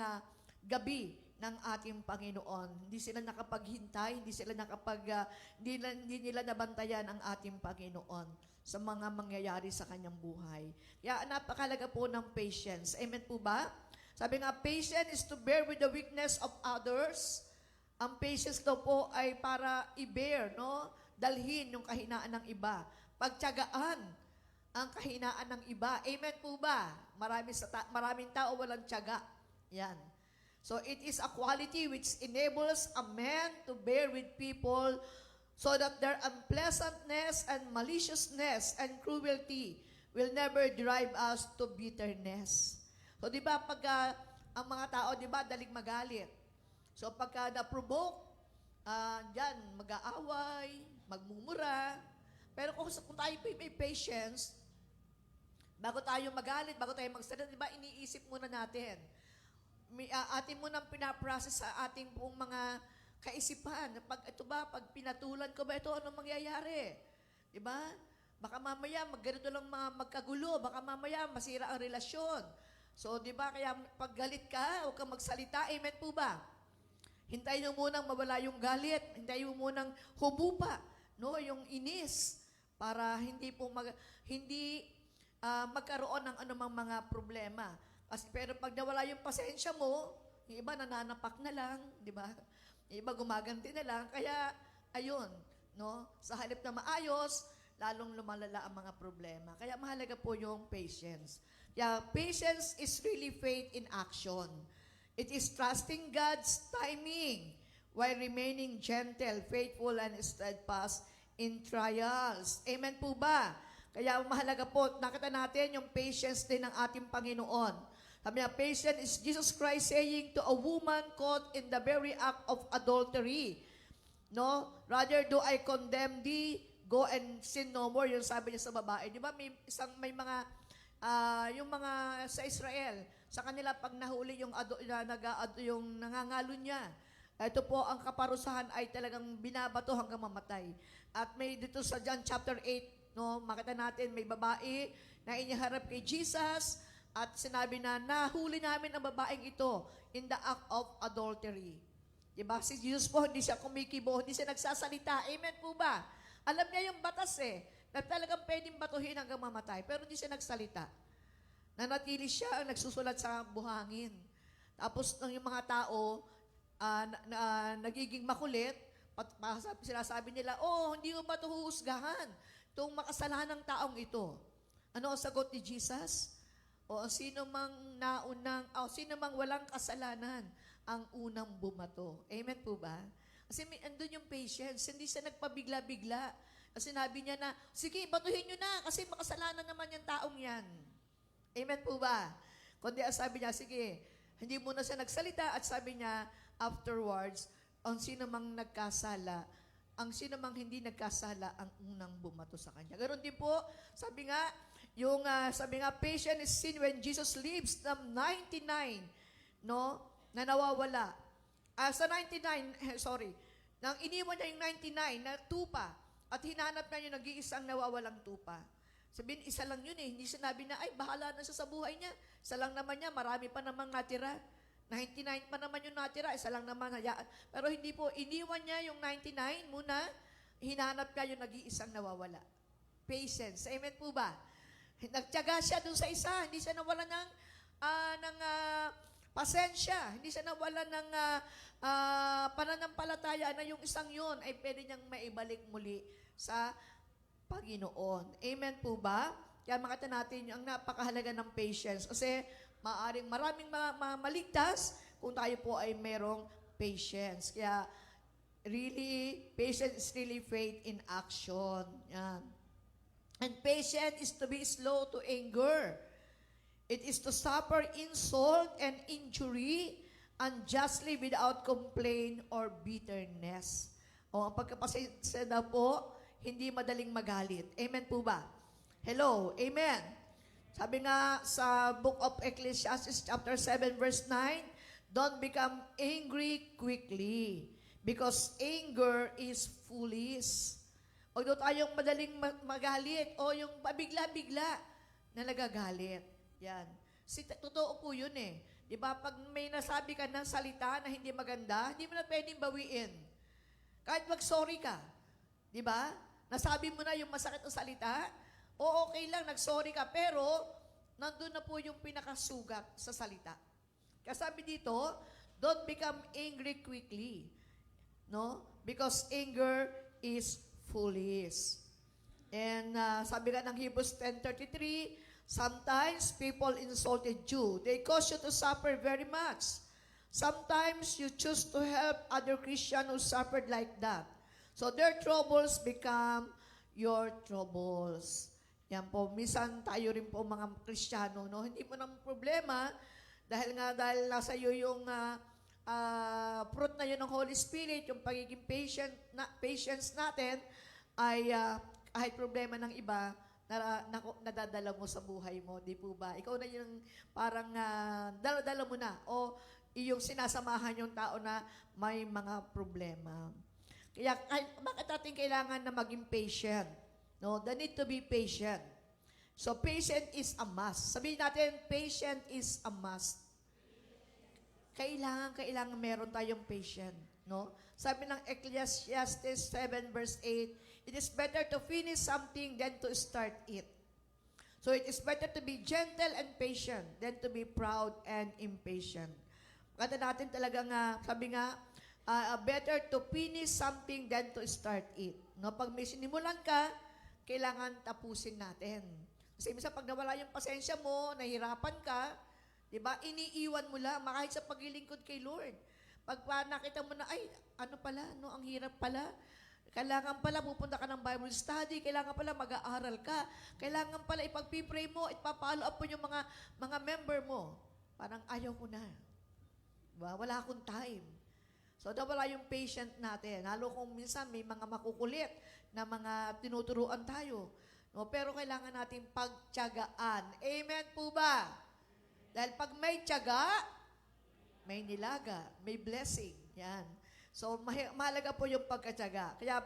gabi ng ating Panginoon. Hindi sila nakapaghintay, hindi nila nabantayan ang ating Panginoon sa mga mangyayari sa kanyang buhay. Kaya napakalaga po ng patience. Amen po ba? Sabi nga, patience is to bear with the weakness of others. Ang patience daw po ay para i-bear, no? Dalhin yung kahinaan ng iba. Pagtiyagaan ang kahinaan ng iba. Amen po ba? Maraming tao walang tiyaga. Yan. So it is a quality which enables a man to bear with people so that their unpleasantness and maliciousness and cruelty will never drive us to bitterness. So di ba pag ang mga tao, di ba, daling magalit. So pagka na-provoke, diyan mag-aaway, magmumura. Pero kung tayo may patience, bago tayo magalit, bago tayo magsalita, di ba, iniisip muna natin. Atin mo nang pinaprocess sa ating pong mga kaisipan. Pag pinatulan ko ba ito, anong mangyayari? Di ba? Baka mamaya ganito lang magkagulo, baka mamaya masira ang relasyon. So, di ba, kaya pag galit ka, huwag kang magsalita. Amen po ba? Hintayin mo munang mawala yung galit. Hintayin mo munang humupa, no, yung inis, para hindi magkaroon ng anumang mga problema. Pero pag nawala yung pasensya mo, yung iba nananapak na lang, di ba? Yung iba gumaganti na lang. Kaya, ayun, no? Sa halip na maayos, lalong lumalala ang mga problema. Kaya mahalaga po yung patience. Yeah, patience is really faith in action. It is trusting God's timing while remaining gentle, faithful, and steadfast in trials. Amen po ba? Kaya mahalaga po, nakita natin yung patience din ng ating Panginoon. Sabi niya, patience is Jesus Christ saying to a woman caught in the very act of adultery, no? Rather do I condemn thee, go and sin no more. Yung sabi niya sa babae. Di ba may mga yung mga sa Israel, sa kanila pag nahuli yung nangangalo niya, ito po ang kaparusahan ay talagang binabato hanggang mamatay. At may dito sa John chapter 8, no, makita natin may babae na iniharap kay Jesus at sinabi na nahuli namin ang babaeng ito in the act of adultery. Diba? Si Jesus po, hindi siya kumikibo, hindi siya nagsasalita. Amen po ba? Alam niya yung batas na talagang pwedeng batuhin hanggang mamatay. Pero hindi siya nagsalita. Nanatili siya ang nagsusulat sa buhangin. Tapos yung mga tao nagiging makulit, sinasabi nila, hindi mo ba ito huhusgahan? Itong makasalanang taong ito. Ano ang sagot ni Jesus? Sino mang walang kasalanan ang unang bumato. Amen po ba? Kasi andun yung patience. Hindi siya nagpabigla-bigla. Kasi sinabi niya na, sige, batuhin nyo na kasi makasalanan naman yung taong yan. Amen po ba? Kundi sabi niya, sige, hindi muna siya nagsalita at sabi niya, afterwards, ang sino mang nagkasala, ang sino mang hindi nagkasala ang unang bumato sa kanya. Ganon din po, sabi nga, patient is seen when Jesus leaves the 99, no, na nawawala. Sa 99, nang iniwan niya yung 99 na tupa at hinanap niya yung nag-iisang nawawalang tupa. Sabihin, isa lang yun eh. Hindi sinabi na, ay, bahala na siya sa buhay niya. Isa lang naman niya, marami pa namang natira. 99 pa naman yung natira, isa lang naman, hayaan. Pero hindi po, iniwan niya yung 99 muna, hinanap niya yung nag-iisang nawawala. Patience. Amen po ba? Nagtiyaga siya dun sa isa, hindi siya nawala ng pasensya, hindi siya nawala ng pananampalataya na yung isang yun ay pwede niyang maibalik muli sa Panginoon. Amen po ba? Kaya makita natin ang napakahalaga ng patience kasi maraming maligtas kung tayo po ay merong patience. Kaya really, patience is really faith in action. Yan. And patience is to be slow to anger. It is to suffer insult and injury unjustly without complaint or bitterness. O, ang pagkapasensya daw po, hindi madaling magalit. Amen po ba? Hello, amen. Sabi nga sa book of Ecclesiastes chapter 7 verse 9, don't become angry quickly because anger is foolish. O doon tayong madaling magalit o yung pabigla-bigla na nagagalit. Yan. Totoo po yun eh. Di ba? Pag may nasabi ka ng salita na hindi maganda, hindi mo na pwedeng bawiin. Kahit mag-sorry ka. Di ba? Nasabi mo na yung masakit na salita, o okay lang, nag-sorry ka, pero nandun na po yung pinakasugat sa salita. Kaya sabi dito, don't become angry quickly. No? Because anger is foolish. And sabi nga ng Hebrews 10:33, sometimes people insulted you. They cause you to suffer very much. Sometimes you choose to help other Christians who suffered like that. So their troubles become your troubles. Yan po, minsan tayo rin po mga Kristiyano, no? Hindi mo naman problema dahil nasa iyo yung fruit na yun ng Holy Spirit, yung pagiging patience natin, ay kahit problema ng iba, nadadala mo sa buhay mo, di po ba? Ikaw na yung parang dala mo na, o iyong sinasamahan yung tao na may mga problema. Kaya bakit natin kailangan na maging patient? No, the need to be patient. So patient is a must. Sabihin natin, patient is a must. Kailangan meron tayong patient, no? Sabi ng Ecclesiastes 7 verse 8, it is better to finish something than to start it. So it is better to be gentle and patient than to be proud and impatient. Kata natin talagang, sabi nga, better to finish something than to start it. No, pag may sinimulan ka, kailangan tapusin natin. Kasi minsan pag nawala yung pasensya mo, nahirapan ka, di ba? Iniiwan mo lang, kahit sa paglilingkod kay Lord. Pag nakita mo na, ay, ano pala, no, ang hirap pala. Kailangan pala pupunta ka ng Bible study, kailangan pala mag-aaral ka, kailangan pala ipag-pray mo, ipapalo up mo yung mga member mo. Parang ayaw ko na. Diba? Wala akong time. So, wala yung patient natin. Lalo kung minsan may mga makukulit na mga tinuturuan tayo. No? Pero kailangan natin pagtiyagaan. Amen po ba? Dahil pag may tiyaga, may nilaga, may blessing. Yan. So, mahalaga po yung pagkatiyaga. Kaya,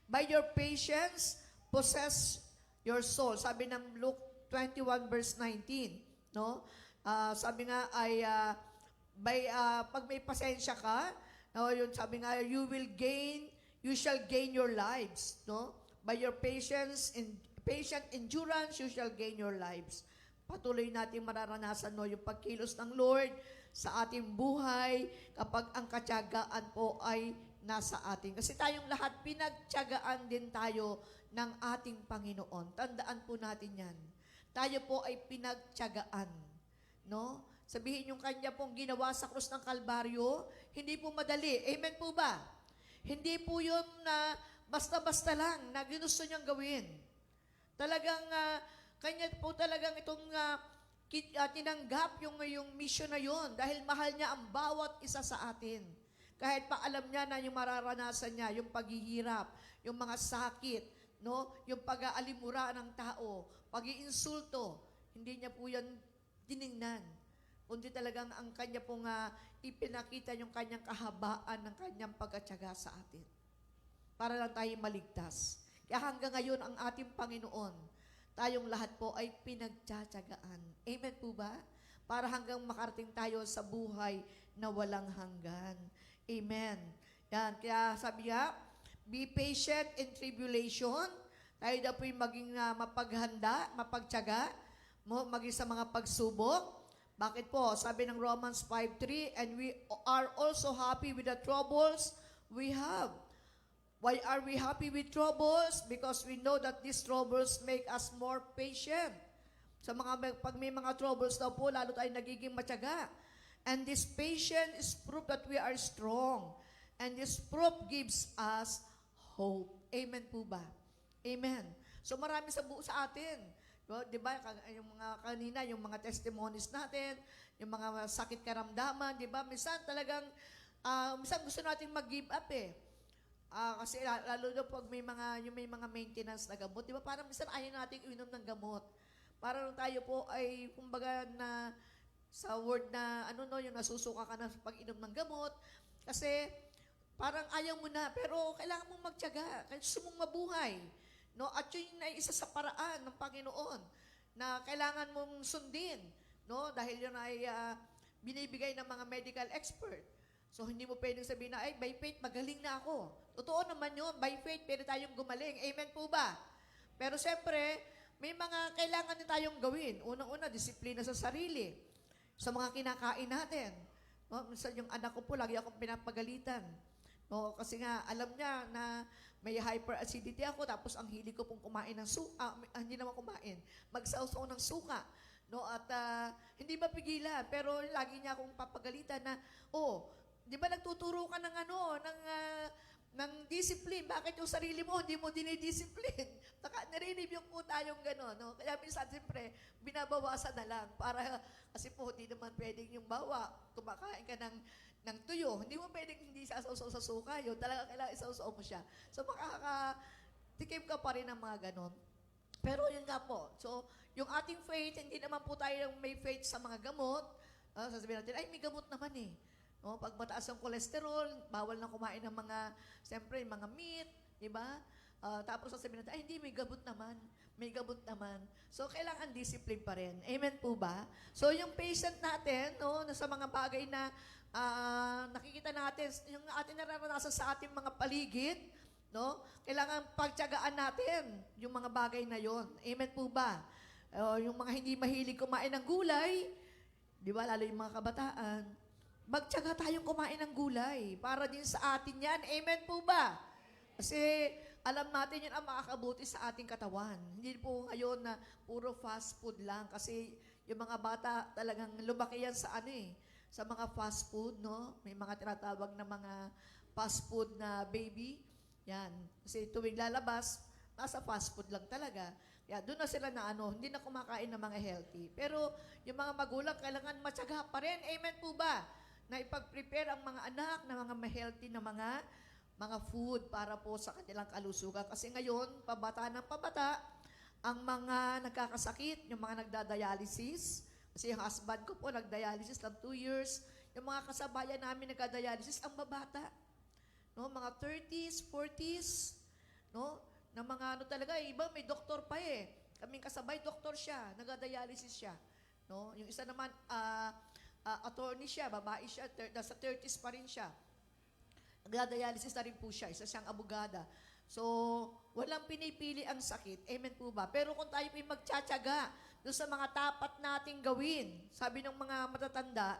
by your patience, possess your soul. Sabi ng Luke 21 verse 19. No? Sabi nga ay, pag may pasensya ka, no, yun, sabi nga, you shall gain your lives. No? By your patient endurance, you shall gain your lives. Patuloy natin mararanasan, no, yung pagkilos ng Lord sa ating buhay kapag ang katiyagaan po ay nasa atin. Kasi tayong lahat, pinagtiyagaan din tayo ng ating Panginoon. Tandaan po natin yan. Tayo po ay pinagtiyagaan. No? Sabihin yung kanya pong ginawa sa krus ng Kalbaryo, hindi po madali. Amen po ba? Hindi po yun na basta-basta lang na ginusto niyang gawin. Talagang, kanya po talagang itong tinanggap yung mission na yun dahil mahal niya ang bawat isa sa atin. Kahit pa alam niya na yung mararanasan niya, yung paghihirap, yung mga sakit, no? Yung pag-aalimura ng tao, pag-iinsulto, hindi niya po yan tiningnan. Kundi talagang ang kanya pong ipinakita yung kanyang kahabaan ng kanyang pagkatyaga sa atin. Para lang tayo maligtas. Kaya hanggang ngayon, ang ating Panginoon, tayong lahat po ay pinagtsatsagaan. Amen po ba? Para hanggang makarating tayo sa buhay na walang hanggan. Amen. Yan. Kaya sabi nga, be patient in tribulation. Tayo daw po yung maging mapaghanda, mapagtyaga, maging sa mga pagsubok. Bakit po? Sabi ng Romans 5:3, and we are also happy with the troubles we have. Why are we happy with troubles? Because we know that these troubles make us more patient. Pag may mga troubles daw po, lalo tayo nagiging matyaga. And this patience is proof that we are strong. And this proof gives us hope. Amen po ba? Amen. So marami sa atin. Di ba? Yung mga kanina, yung mga testimonies natin, yung mga sakit karamdaman, di ba? Minsan talagang, minsan gusto natin mag-give up eh. Kasi lalo na pag may mga maintenance na gamot, di ba? Parang minsan ayaw natin inom ng gamot. Parang tayo po ay, kumbaga na, sa word na, yung nasusuka ka na sa pag-inom ng gamot. Kasi, parang ayaw mo na, pero kailangan mong magtiyaga. Kasi gusto mong mabuhay. No? At yun ay isa sa paraan ng Panginoon na kailangan mong sundin. No? Dahil yun ay binibigay ng mga medical expert. So, hindi mo pwedeng sabihin na, ay, by faith, magaling na ako. Totoo naman yun, by faith, pwede tayong gumaling. Amen po ba? Pero siyempre, may mga kailangan din tayong gawin. Unang-una, disiplina sa sarili. Sa mga kinakain natin. No? Minsan yung anak ko po, lagi akong pinapagalitan. No? Kasi nga, alam niya na may hyperacidity ako, tapos ang hilig ko pong kumain ng suka, hindi naman kumain, magsausaw ng suka. No? At hindi mapigilan, pero lagi niya akong papagalitan na, di ba nagtuturo ka ng ng discipline, bakit yung sarili mo, hindi mo dinidiscipline? Nare-review po tayong gano'n. No? Kaya minsan, siyempre, binabawasan na lang, para, kasi po, hindi naman pwedeng yung bawa, kumakain ka ng tuyo. Hindi mo pwedeng hindi sasawsaw sa suka yun. Talaga kailangan isawsaw mo siya. So, makakatikim ka pa rin ng mga ganon. Pero yun nga po. So, yung ating faith, hindi naman po tayo may faith sa mga gamot. Sasabihin natin, ay, may gamot naman eh. No? Pag mataas ang cholesterol, bawal na kumain ng mga, siyempre, mga meat, di ba? Tapos sasabihin natin, ay, hindi, may gamot naman. May gamot naman. So, kailangan discipline pa rin. Amen po ba? So, yung patient natin, no, sa mga bagay na nakikita natin, yung ating nararanasan sa ating mga paligid, no? Kailangan pagtiyagaan natin yung mga bagay na yon. Amen po ba? Yung mga hindi mahilig kumain ng gulay, di ba, lalo yung mga kabataan, magtiyaga tayong kumain ng gulay para din sa atin yan. Amen po ba? Kasi alam natin yun ang makakabuti sa ating katawan. Hindi po ngayon na puro fast food lang. Kasi yung mga bata talagang lumaki yan sa sa mga fast food, no? May mga tinatawag na mga fast food na baby. Yan. Kasi tuwing lalabas, nasa fast food lang talaga. Kaya doon na sila na hindi na kumakain ng mga healthy. Pero yung mga magulang, kailangan matyaga pa rin. Amen po ba? Na ipag-prepare ang mga anak na mga ma-healthy na mga food para po sa kanilang kalusugan. Kasi ngayon, pabata ng pabata, ang mga nagkakasakit, yung mga nagda-dialysis, kasi yung husband ko po, nag-dialysis lang 2 years. Yung mga kasabayan namin nagka-dialysis, ang babata. No? Mga 30s, 40s. No? Na mga talaga, iba may doktor pa eh. Kaming kasabay, doktor siya. Nag-dialysis siya. No? Yung isa naman, attorney siya, babae siya, nasa 30s pa rin siya. Nagda-dialysis na rin po siya. Isa siyang abogada. So, walang pinipili ang sakit. Amen po ba? Pero kung tayo po magtsatsaga doon sa mga tapat nating gawin, sabi ng mga matatanda,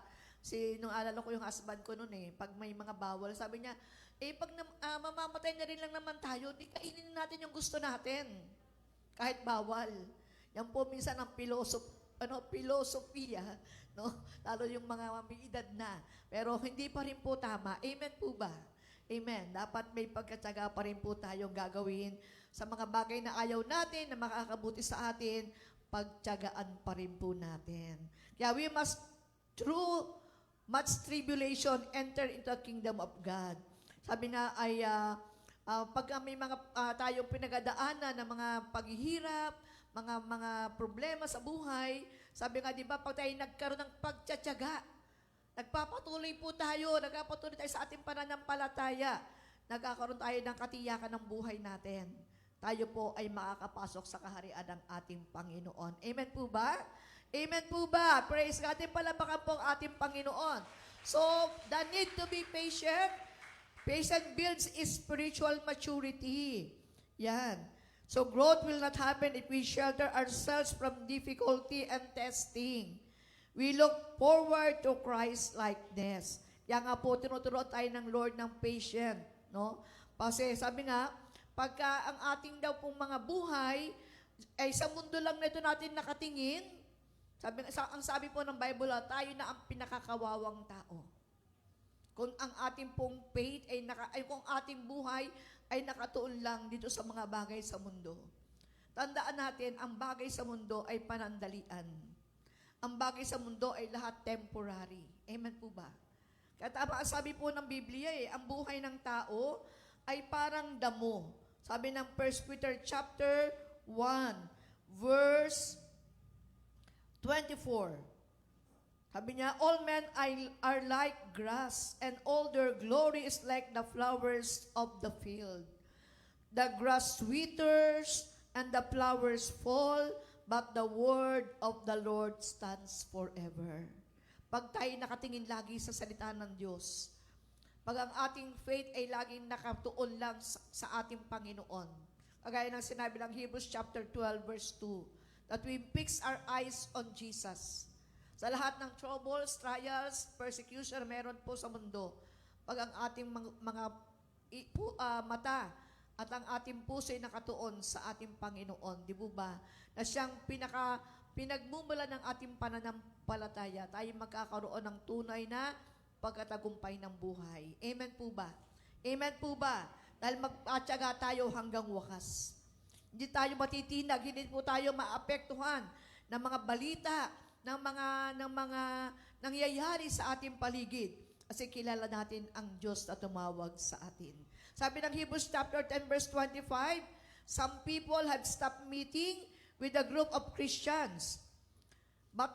nung alala ko yung husband ko noon pag may mga bawal, sabi niya, pag mamamatay na rin lang naman tayo, di kainin natin yung gusto natin. Kahit bawal. Yan po minsan ang filosofiya, no? Lalo yung mga may edad na. Pero hindi pa rin po tama. Amen po ba? Amen. Dapat may pagkatyaga pa rin po tayong gagawin sa mga bagay na ayaw natin, na makakabuti sa atin, pagtyagaan pa rin po natin. Kaya we must through much tribulation, enter into the kingdom of God. Sabi nga ay, pag may mga tayong pinagadaanan ng mga paghihirap, mga problema sa buhay, sabi nga, di ba, pag tayo nagkaroon ng pagtsatsaga, nagpapatuloy tayo sa ating pananampalataya, nagkakaroon tayo ng katiyakan ng buhay natin. Tayo po ay makakapasok sa kaharian ng ating Panginoon. Amen po ba? Amen po ba? Praise God. Ating palabakan po ang ating Panginoon. So, the need to be patient. Patience builds spiritual maturity. Yan. So, growth will not happen if we shelter ourselves from difficulty and testing. We look forward to Christ-likeness. Yan nga po, tinuturuan tayo ng Lord ng patient. No? Kasi sabi nga, pagka ang ating daw pong mga buhay, ay sa mundo lang na ito natin nakatingin, ang sabi po ng Bible, tayo na ang pinakakawawang tao. Kung ang ating pong faith kung ating buhay ay nakatuon lang dito sa mga bagay sa mundo. Tandaan natin, ang bagay sa mundo ay panandalian. Ang bagay sa mundo ay lahat temporary. Amen po ba? Kaya tama, sabi po ng Biblia, ang buhay ng tao ay parang damo. Sabi ng 1 Peter chapter 1, verse 24. Sabi niya, all men are like grass, and all their glory is like the flowers of the field. The grass withers, and the flowers fall, but the word of the Lord stands forever. Pag tayo nakatingin lagi sa salita ng Diyos, pag ang ating faith ay laging nakatuon lang sa ating Panginoon, kagaya ng sinabi ng Hebrews chapter 12, verse 2, that we fix our eyes on Jesus. Sa lahat ng troubles, trials, persecution meron po sa mundo, pag ang ating mga mata at ang ating puso ay nakatuon sa ating Panginoon, di ba? Na siyang pinagmumula ng ating pananampalataya, tayo magkakaroon ng tunay na pagkatagumpay ng buhay. Amen po ba? Amen po ba? Dahil magpatyaga tayo hanggang wakas. Hindi tayo matitinag, hindi po tayo maapektuhan ng mga balita, ng mga nangyayari sa ating paligid. Kasi kilala natin ang Diyos na tumawag sa atin. Sabi ng Hebrews chapter 10 verse 25, some people have stopped meeting with a group of Christians. But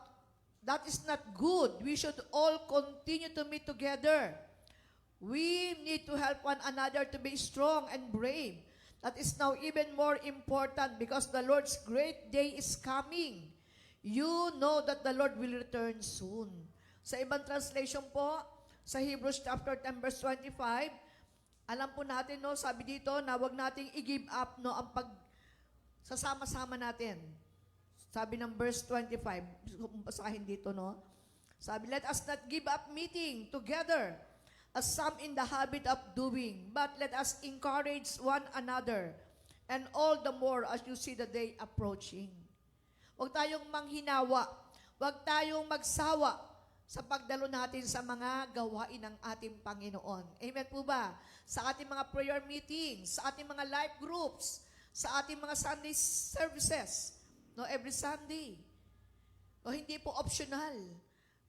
that is not good. We should all continue to meet together. We need to help one another to be strong and brave. That is now even more important because the Lord's great day is coming. You know that the Lord will return soon. Sa ibang translation po, sa Hebrews chapter 10 verse 25, alam po natin, no, sabi dito na wag nating i-give up, no, ang sasama-sama natin. Sabi ng verse 25, basahin dito, no? Sabi, let us not give up meeting together as some in the habit of doing, but let us encourage one another, and all the more as you see the day approaching. Huwag tayong manghinawa. Huwag tayong magsawa sa pagdalo natin sa mga gawain ng ating Panginoon. Amen po ba? Sa ating mga prayer meetings, sa ating mga life groups, sa ating mga Sunday services, no, every Sunday. No, hindi po optional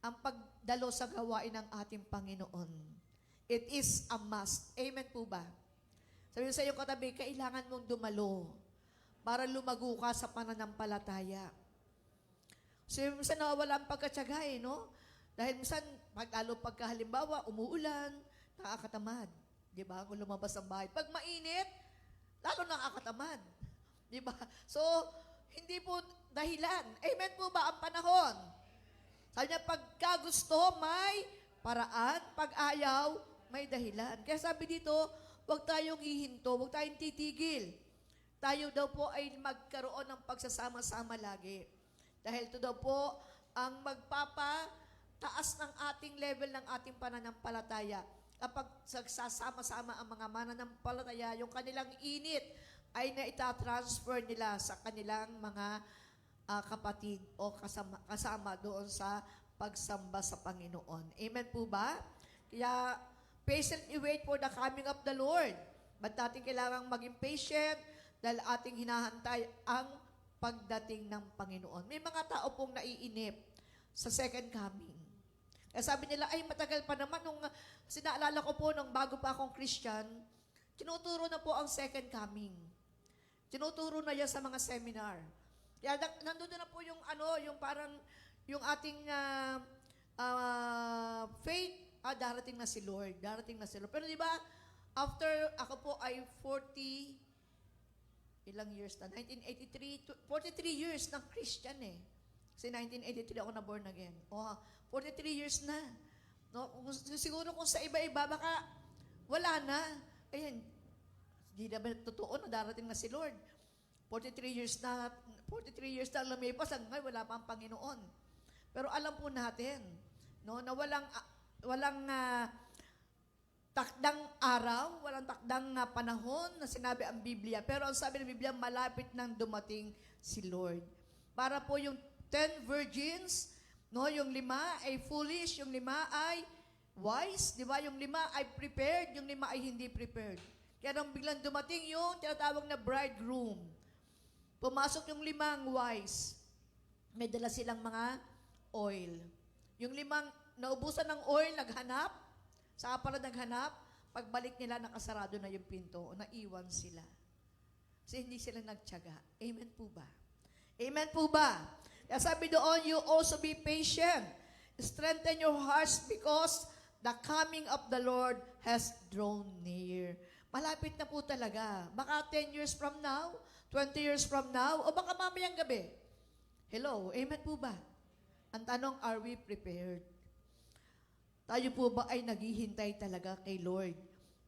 ang pagdalo sa gawain ng ating Panginoon. It is a must. Amen po ba? Sabi sa iyong katabi, kailangan mong dumalo para lumago ka sa pananampalataya. So, minsan nawawala ang pagkatsaga no? Dahil minsan, pagkahalimbawa, umuulan, nakakatamad. Di ba? Kung lumabas ang bahay. Pag mainit, lalo nakakatamad. Di ba? So, hindi po dahilan. Amen po ba ang panahon? Sabi niya, pagka gusto, may paraan. Pag ayaw, may dahilan. Kaya sabi dito, huwag tayong hihinto, huwag tayong titigil. Tayo daw po ay magkaroon ng pagsasama-sama lagi. Dahil ito daw po ang magpapataas ng ating level ng ating pananampalataya. Kapag sagsasama-sama ang mga mananampalataya, yung kanilang init ay naitatransfer nila sa kanilang mga kapatid o kasama doon sa pagsamba sa Panginoon. Amen po ba? Kaya, patiently wait for the coming of the Lord. Ba't natin kailangang maging patient? Dahil ating hinahantay ang pagdating ng Panginoon. May mga tao pong naiinip sa second coming. Kaya sabi nila, ay matagal pa naman. Sinaalala ko po, nung bago pa akong Christian, tinuturo na po ang second coming. Tinuturo na yan sa mga seminar. Kaya nandun na po yung yung parang, yung ating faith, darating na si Lord. Darating na si Lord. Pero di ba, after ako po ay 40, ilang years na? 1983, 43 years ng Christian eh. Kasi 1983 ako na born again. 43 years na. No? Siguro kung sa iba-iba, baka wala na. Ayan, di na ba totoo na darating na si Lord? 43 years na lumipas, hanggang wala pa ang Panginoon. Pero alam po natin, no, na walang takdang araw, walang takdang panahon na sinabi ang Biblia. Pero ang sabi ng Biblia, malapit nang dumating si Lord. Para po yung 10 virgins, no, yung 5 ay foolish, yung 5 ay wise, di ba? Yung 5 ay prepared, yung 5 ay hindi prepared. Kaya nang biglang dumating yung tinatawag na bridegroom, pumasok yung 5 wise, may dala silang mga oil. Yung 5 naubusan ng oil, naghanap, saka pala naghanap, pagbalik nila nakasarado na yung pinto, naiwan sila. Kasi hindi sila nagtiyaga. Amen po ba? Amen po ba? Kaya sabi doon, you also be patient. Strengthen your hearts because the coming of the Lord has drawn near. Malapit na po talaga. Baka 10 years from now, 20 years from now, o baka mamayang gabi. Hello, amen po ba? Ang tanong, are we prepared? Tayo po ba ay naghihintay talaga kay Lord?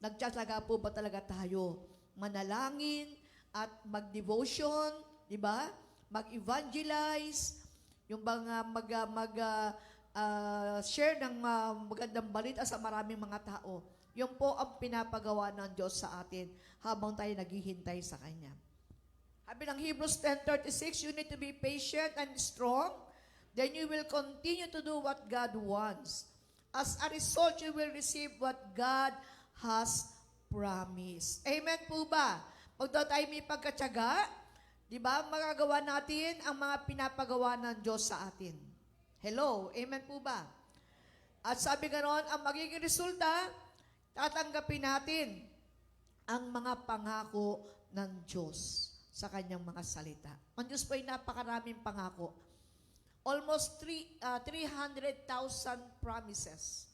Nagtsatsaga po ba talaga tayo? Manalangin at mag-devotion, di ba? Mag-evangelize, yung share ng magandang balita sa maraming mga tao. Yung po ang pinapagawa ng Diyos sa atin habang tayo naghihintay sa Kanya. Sabi ng Hebrews 10:36, you need to be patient and strong, then you will continue to do what God wants. As a result, you will receive what God has promised. Amen po ba? Pag daw tayo may pagkatyaga, di ba, magagawa natin ang mga pinapagawa ng Diyos sa atin. Hello, amen po ba? At sabi ganoon, ang magiging resulta, tatanggapin natin ang mga pangako ng Diyos sa kanyang mga salita. Ang Diyos po ay napakaraming pangako. Almost 300,000 promises.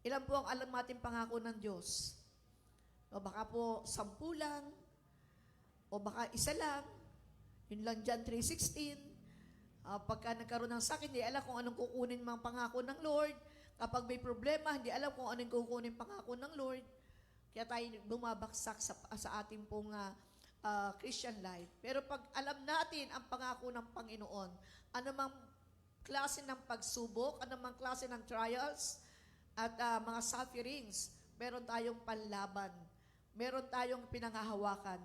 Ilan po ang alam natin pangako ng Diyos? O baka po 10 lang, o baka isa lang, yun lang John 3:16. Pagka nagkaroon ng sakit, hindi alam kung anong kukunin mga pangako ng Lord. Kapag may problema, hindi alam kung anong kukunin pangako ng Lord. Kaya tayo bumabaksak sa ating pong Christian life. Pero pag alam natin ang pangako ng Panginoon, anumang klase ng pagsubok, anumang klase ng trials, at mga sufferings, meron tayong panlaban. Meron tayong pinangahawakan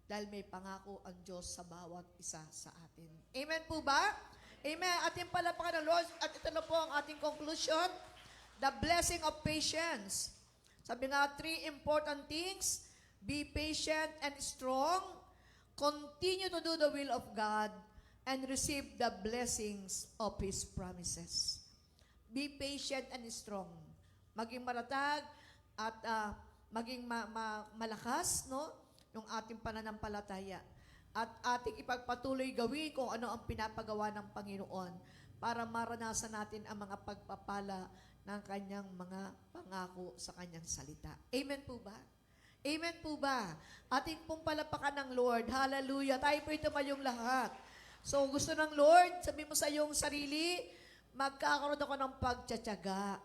dahil may pangako ang Diyos sa bawat isa sa atin. Amen po ba? Amen. Ating palapakan ng Lord. At ito na po ang ating conclusion. The blessing of patience. Sabi nga, 3 important things. Be patient and strong. Continue to do the will of God and receive the blessings of His promises. Be patient and strong. Maging maratag at maging malakas, no? Yung ating pananampalataya. At ating ipagpatuloy gawin kung ano ang pinapagawa ng Panginoon para maranasan natin ang mga pagpapala ng kanyang mga pangako sa kanyang salita. Amen po ba? Amen po ba? Ating pong palapakan ng Lord. Hallelujah. Tayo po tumayong lahat. So, gusto ng Lord, sabi mo sa iyong sarili, magkakaroon ako ng pagtsatsaga.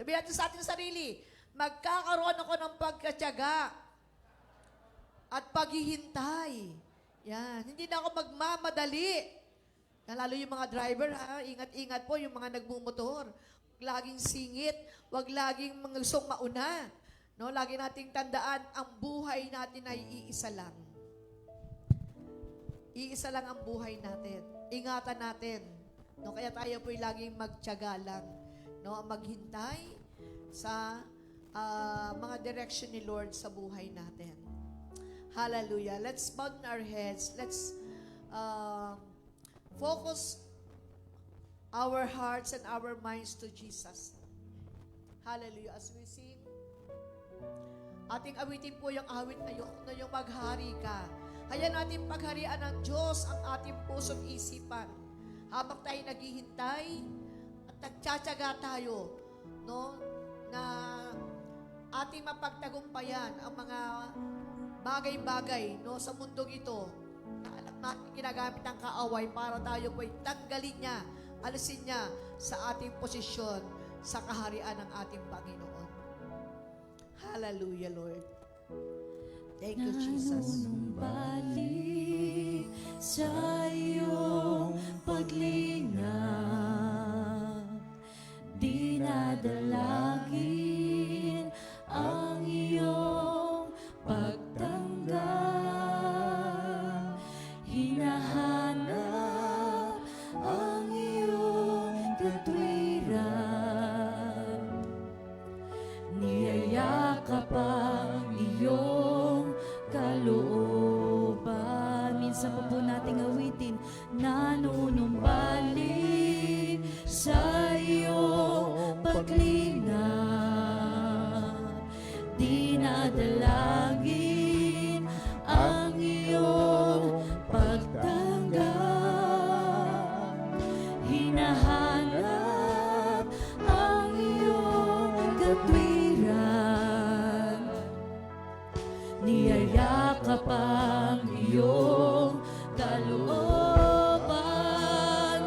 Sabi natin sa ating sarili, magkakaroon ako ng pagtsatsaga at paghihintay. Yan. Hindi na ako magmamadali. Lalo yung mga driver, ingat-ingat po yung mga nagmumotor. Huwag laging singit, huwag laging gustong mauna. No, lagi nating tandaan, ang buhay natin ay iisa lang. Iisa lang ang buhay natin. Ingatan natin. No, kaya tayo po'y laging magtiyaga lang. No, maghintay sa mga direction ni Lord sa buhay natin. Hallelujah. Let's bow our heads. Let's focus our hearts and our minds to Jesus. Hallelujah. As we sing, ating awitin po yung awit na yung maghari ka. Kaya natin pagharian ng Diyos ang ating puso't isipan. Habang tayo naghihintay at nagtsatsaga tayo, no, na ating mapagtagumpayan ang mga bagay-bagay, no, sa mundong ito na alam natin ginagamit ang kaaway para tayo po'y tanggalin niya, alisin niya sa ating posisyon sa kaharian ng ating Panginoon. Hallelujah, Lord. Thank you, Jesus. Nanunumbalik sa iyong paglingap, dinadalangin ang iyong pagtanggap, hinahanap ang iyong katwiran, niyayakap ang iyong kalooban. Minsan pa po nating awitin, nanunumbalik sa iyong paglingap, dinadalangin ang iyong pagtanggap, hinahanap ang iyong katwiran, niyayakap ang iyong kalooban.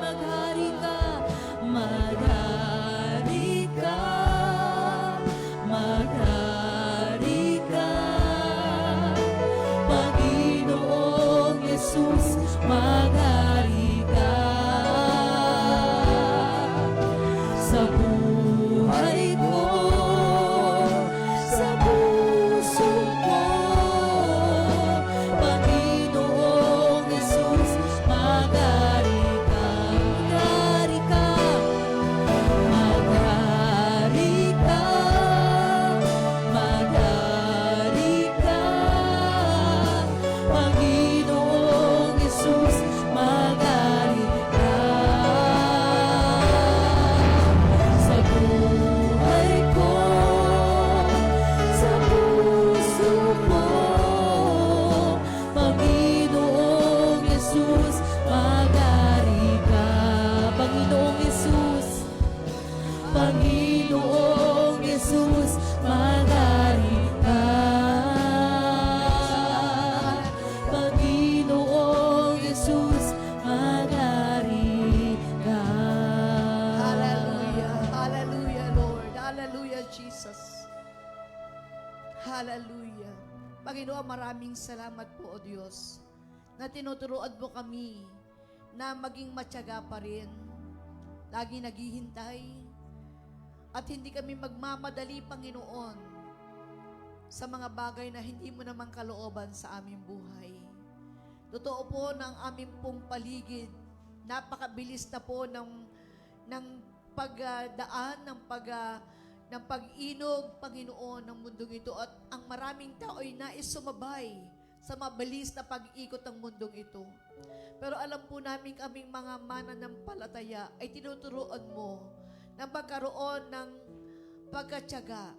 Maghari ka, maghari ka, maghari ka, Panginoong Yesus, maghari ka sa buhay ko, sa puso ko. Panginoong Yesus, maghari ka, maghari ka, maghari ka, maghari ka, Panginoong Yesus, maghari ka sa buhay ko, sa puso ko. Panginoong Yesus, maghari ka. Panginoong Yesus, Panginoong Yesus, maghari ka. Panginoong Yesus, maghari ka. Hallelujah. Hallelujah, Lord. Hallelujah, Jesus. Hallelujah. Panginoon, maraming salamat po, O Diyos, na tinuturuan mo kami na maging matyaga pa rin, lagi naghihintay, at hindi kami magmamadali, Panginoon, sa mga bagay na hindi mo naman kalooban sa aming buhay. Totoo po ng aming pong paligid, napakabilis na po ng pagdaan, ng pag-inog, Panginoon, ng mundong ito. At ang maraming tao ay nais sumabay sa mabilis na pag-ikot ng mundong ito. Pero alam po namin kaming mga mananampalataya ay tinuturuan mo na magkaroon ng pagkatyaga,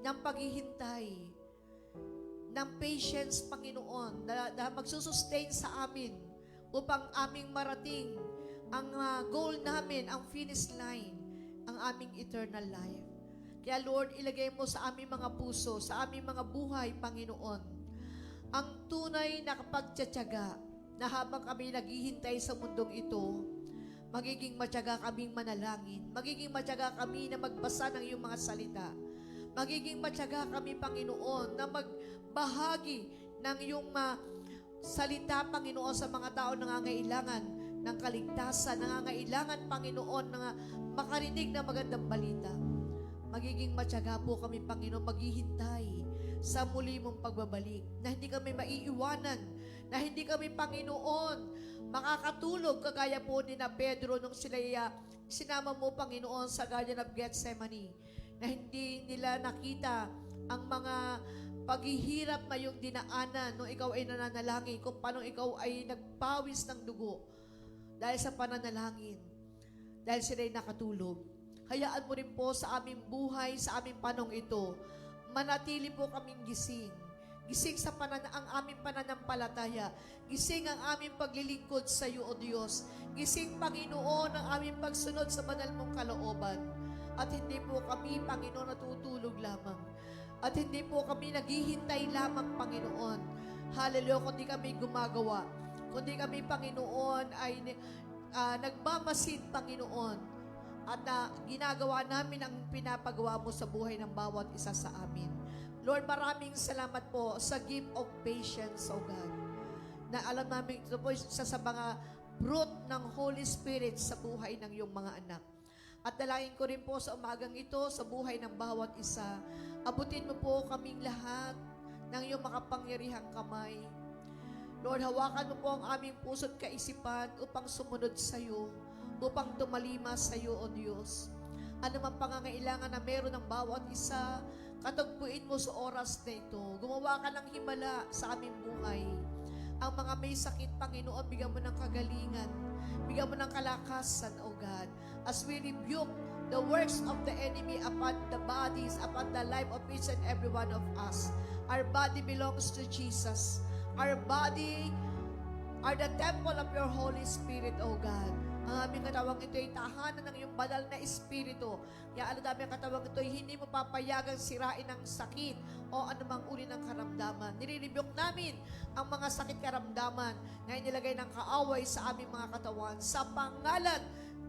ng paghihintay, ng patience, Panginoon, na magsusustain sa amin upang aming marating ang goal namin, ang finish line, ang aming eternal life. Kaya Lord, ilagay mo sa aming mga puso, sa aming mga buhay, Panginoon, ang tunay na kapagtsatsaga na habang kami naghihintay sa mundong ito, magiging matyaga kaming manalangin, magiging matyaga kami na magbasa ng iyong mga salita, magiging matyaga kami, Panginoon, na magbahagi ng iyong salita, Panginoon, sa mga tao na nangangailangan ng kaligtasan, nangangailangan, Panginoon, na makarinig ng magandang balita. Magiging matyaga po kami, Panginoon, maghihintay sa muli mong pagbabalik, na hindi kami maiiwanan, na hindi kami, Panginoon, makakatulog kagaya po ni na Pedro nung sila sinama mo, Panginoon, sa Garden of Gethsemane, na hindi nila nakita ang mga paghihirap na yung dinaanan nung ikaw ay nananalangin, kung paano ikaw ay nagpawis ng dugo dahil sa pananalangin. dahil sila'y nakatulog. Hayaan mo rin po sa aming buhay, sa aming panong ito, manatili po kaming gising. Gising sa ang aming pananampalataya. Gising ang aming paglilingkod sa iyo, O Diyos. Gising, Panginoon, ang aming pagsunod sa banal mong kalooban. At hindi po kami, Panginoon, natutulog lamang. At hindi po kami naghihintay lamang, Panginoon. Hallelujah, kundi kami gumagawa. Kundi kami, Panginoon, ay nagmamasid, Panginoon. At ginagawa namin ang pinapagawa mo sa buhay ng bawat isa sa amin. Lord, maraming salamat po sa gift of patience, O God. Na alam namin ito po isa sa mga fruit ng Holy Spirit sa buhay ng iyong mga anak. At dalangin ko rin po sa umagang ito, sa buhay ng bawat isa, abutin mo po kaming lahat ng iyong makapangyarihang kamay. Lord, hawakan mo po ang aming puso't kaisipan upang sumunod sa iyo, upang tumalima sa iyo, O Diyos. Ano man pangangailangan na meron ng bawat isa, katagpuin mo sa oras na ito. Gumawa ka ng himala sa aming buhay. Ang mga may sakit, Panginoon, bigyan mo ng kagalingan. Bigyan mo ng kalakasan, O God. As we rebuke the works of the enemy upon the bodies, upon the life of each and every one of us. Our body belongs to Jesus. Our body are the temple of your Holy Spirit, O God. Ang aming katawang ito ay tahanan ng iyong banal na Espiritu. Kaya ano dami ang katawang ito ay hindi mo papayagang sirain ng sakit o anumang uri ng karamdaman. Nililibyok namin ang mga sakit karamdaman na inilagay ng kaaway sa aming mga katawan sa pangalan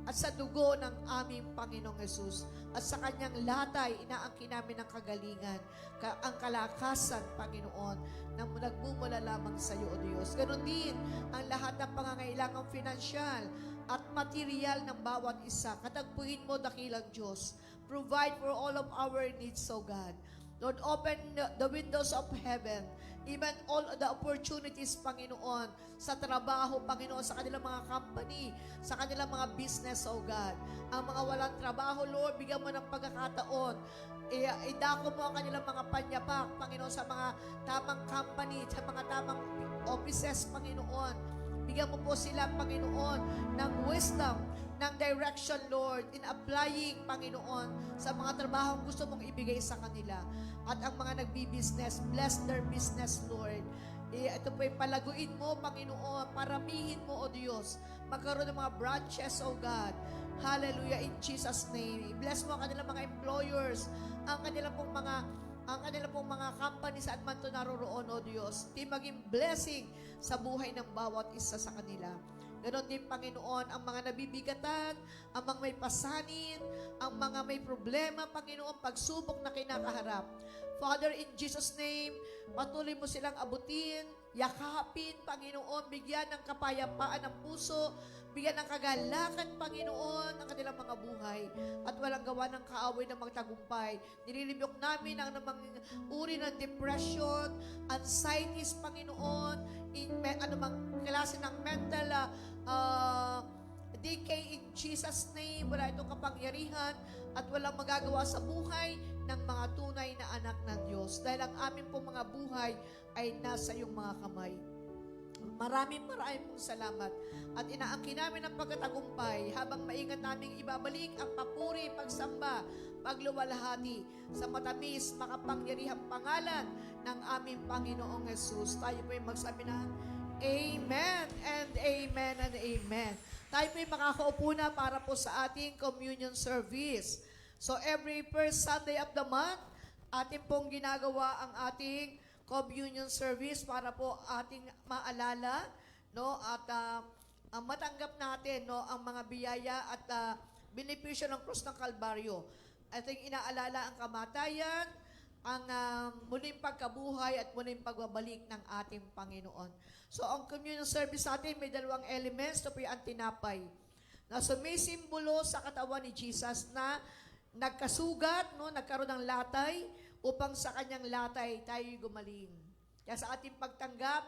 at sa dugo ng aming Panginoong Yesus. At sa kanyang latay, inaangkin namin ang kagalingan, ang kalakasan, Panginoon, na nagmumula lamang sa iyo, O Diyos. Ganon din ang lahat ng pangangailangang finansyal at material ng bawat isa. Katagpuin mo, dakilang Diyos. Provide for all of our needs, O God. Lord, open the windows of heaven. Even all the opportunities, Panginoon, sa trabaho, Panginoon, sa kanilang mga company, sa kanilang mga business, O God. Ang mga walang trabaho, Lord, bigyan mo ng pagkakataon. Idako mo ang kanilang mga panyapak, Panginoon, sa mga tamang company, sa mga tamang offices, Panginoon. Bigyan mo po sila, Panginoon, ng wisdom, ng direction, Lord, in applying, Panginoon, sa mga trabahong gusto mong ibigay sa kanila. At ang mga nagbi-business, bless their business, Lord. Ito po yung palaguin mo, Panginoon, paramihin mo, O Diyos. Magkaroon ng mga branches, O God. Hallelujah, in Jesus' name. Bless mo ang kanilang mga employers, ang kanilang pong mga company saan man ito naroroon, O Diyos. Di maging blessing sa buhay ng bawat isa sa kanila. Ganon din, Panginoon, ang mga nabibigatan, ang mga may pasanin, ang mga may problema, Panginoon, pagsubok na kinakaharap. Father, in Jesus' name, patuloy mo silang abutin, yakapin, Panginoon, bigyan ng kapayapaan ng puso, bigyan ng kagalakan, Panginoon, ang kanilang mga buhay, at walang gawa ng kaaway na magtagumpay. Nililibyok namin ang namang uri ng depression, anxieties, Panginoon, anumang klase ng mental decay in Jesus' name. Wala itong kapangyarihan at walang magagawa sa buhay ng mga tunay na anak ng Diyos. Dahil ang aming pong mga buhay ay nasa iyong mga kamay. Maraming pong salamat. At inaangkin namin ang pagkatagumpay habang maingat naming ibabalik ang papuri, pagsamba, pagluwalhati sa matamis, makapangyarihang pangalan ng aming Panginoong Jesus. Tayo po yung magsabi na Amen and Amen and Amen. Tayo po yung makakaupo na para po sa ating communion service. So every first Sunday of the month, ating pong ginagawa ang ating communion service para po ating maalala, no, at matanggap natin, no, ang mga biyaya at benepisyo ng krus ng Kalbaryo. Ating inaalala ang kamatayan, ang muling pagkabuhay at muling pagbabalik ng ating Panginoon. So ang communion service natin may dalawang elements. Ito po yung tinapay na sumisimbolo sa katawan ni Jesus na nagkasugat, no, nagkaroon ng latay upang sa kanyang latay tayo'y gumaling. Kaya sa ating pagtanggap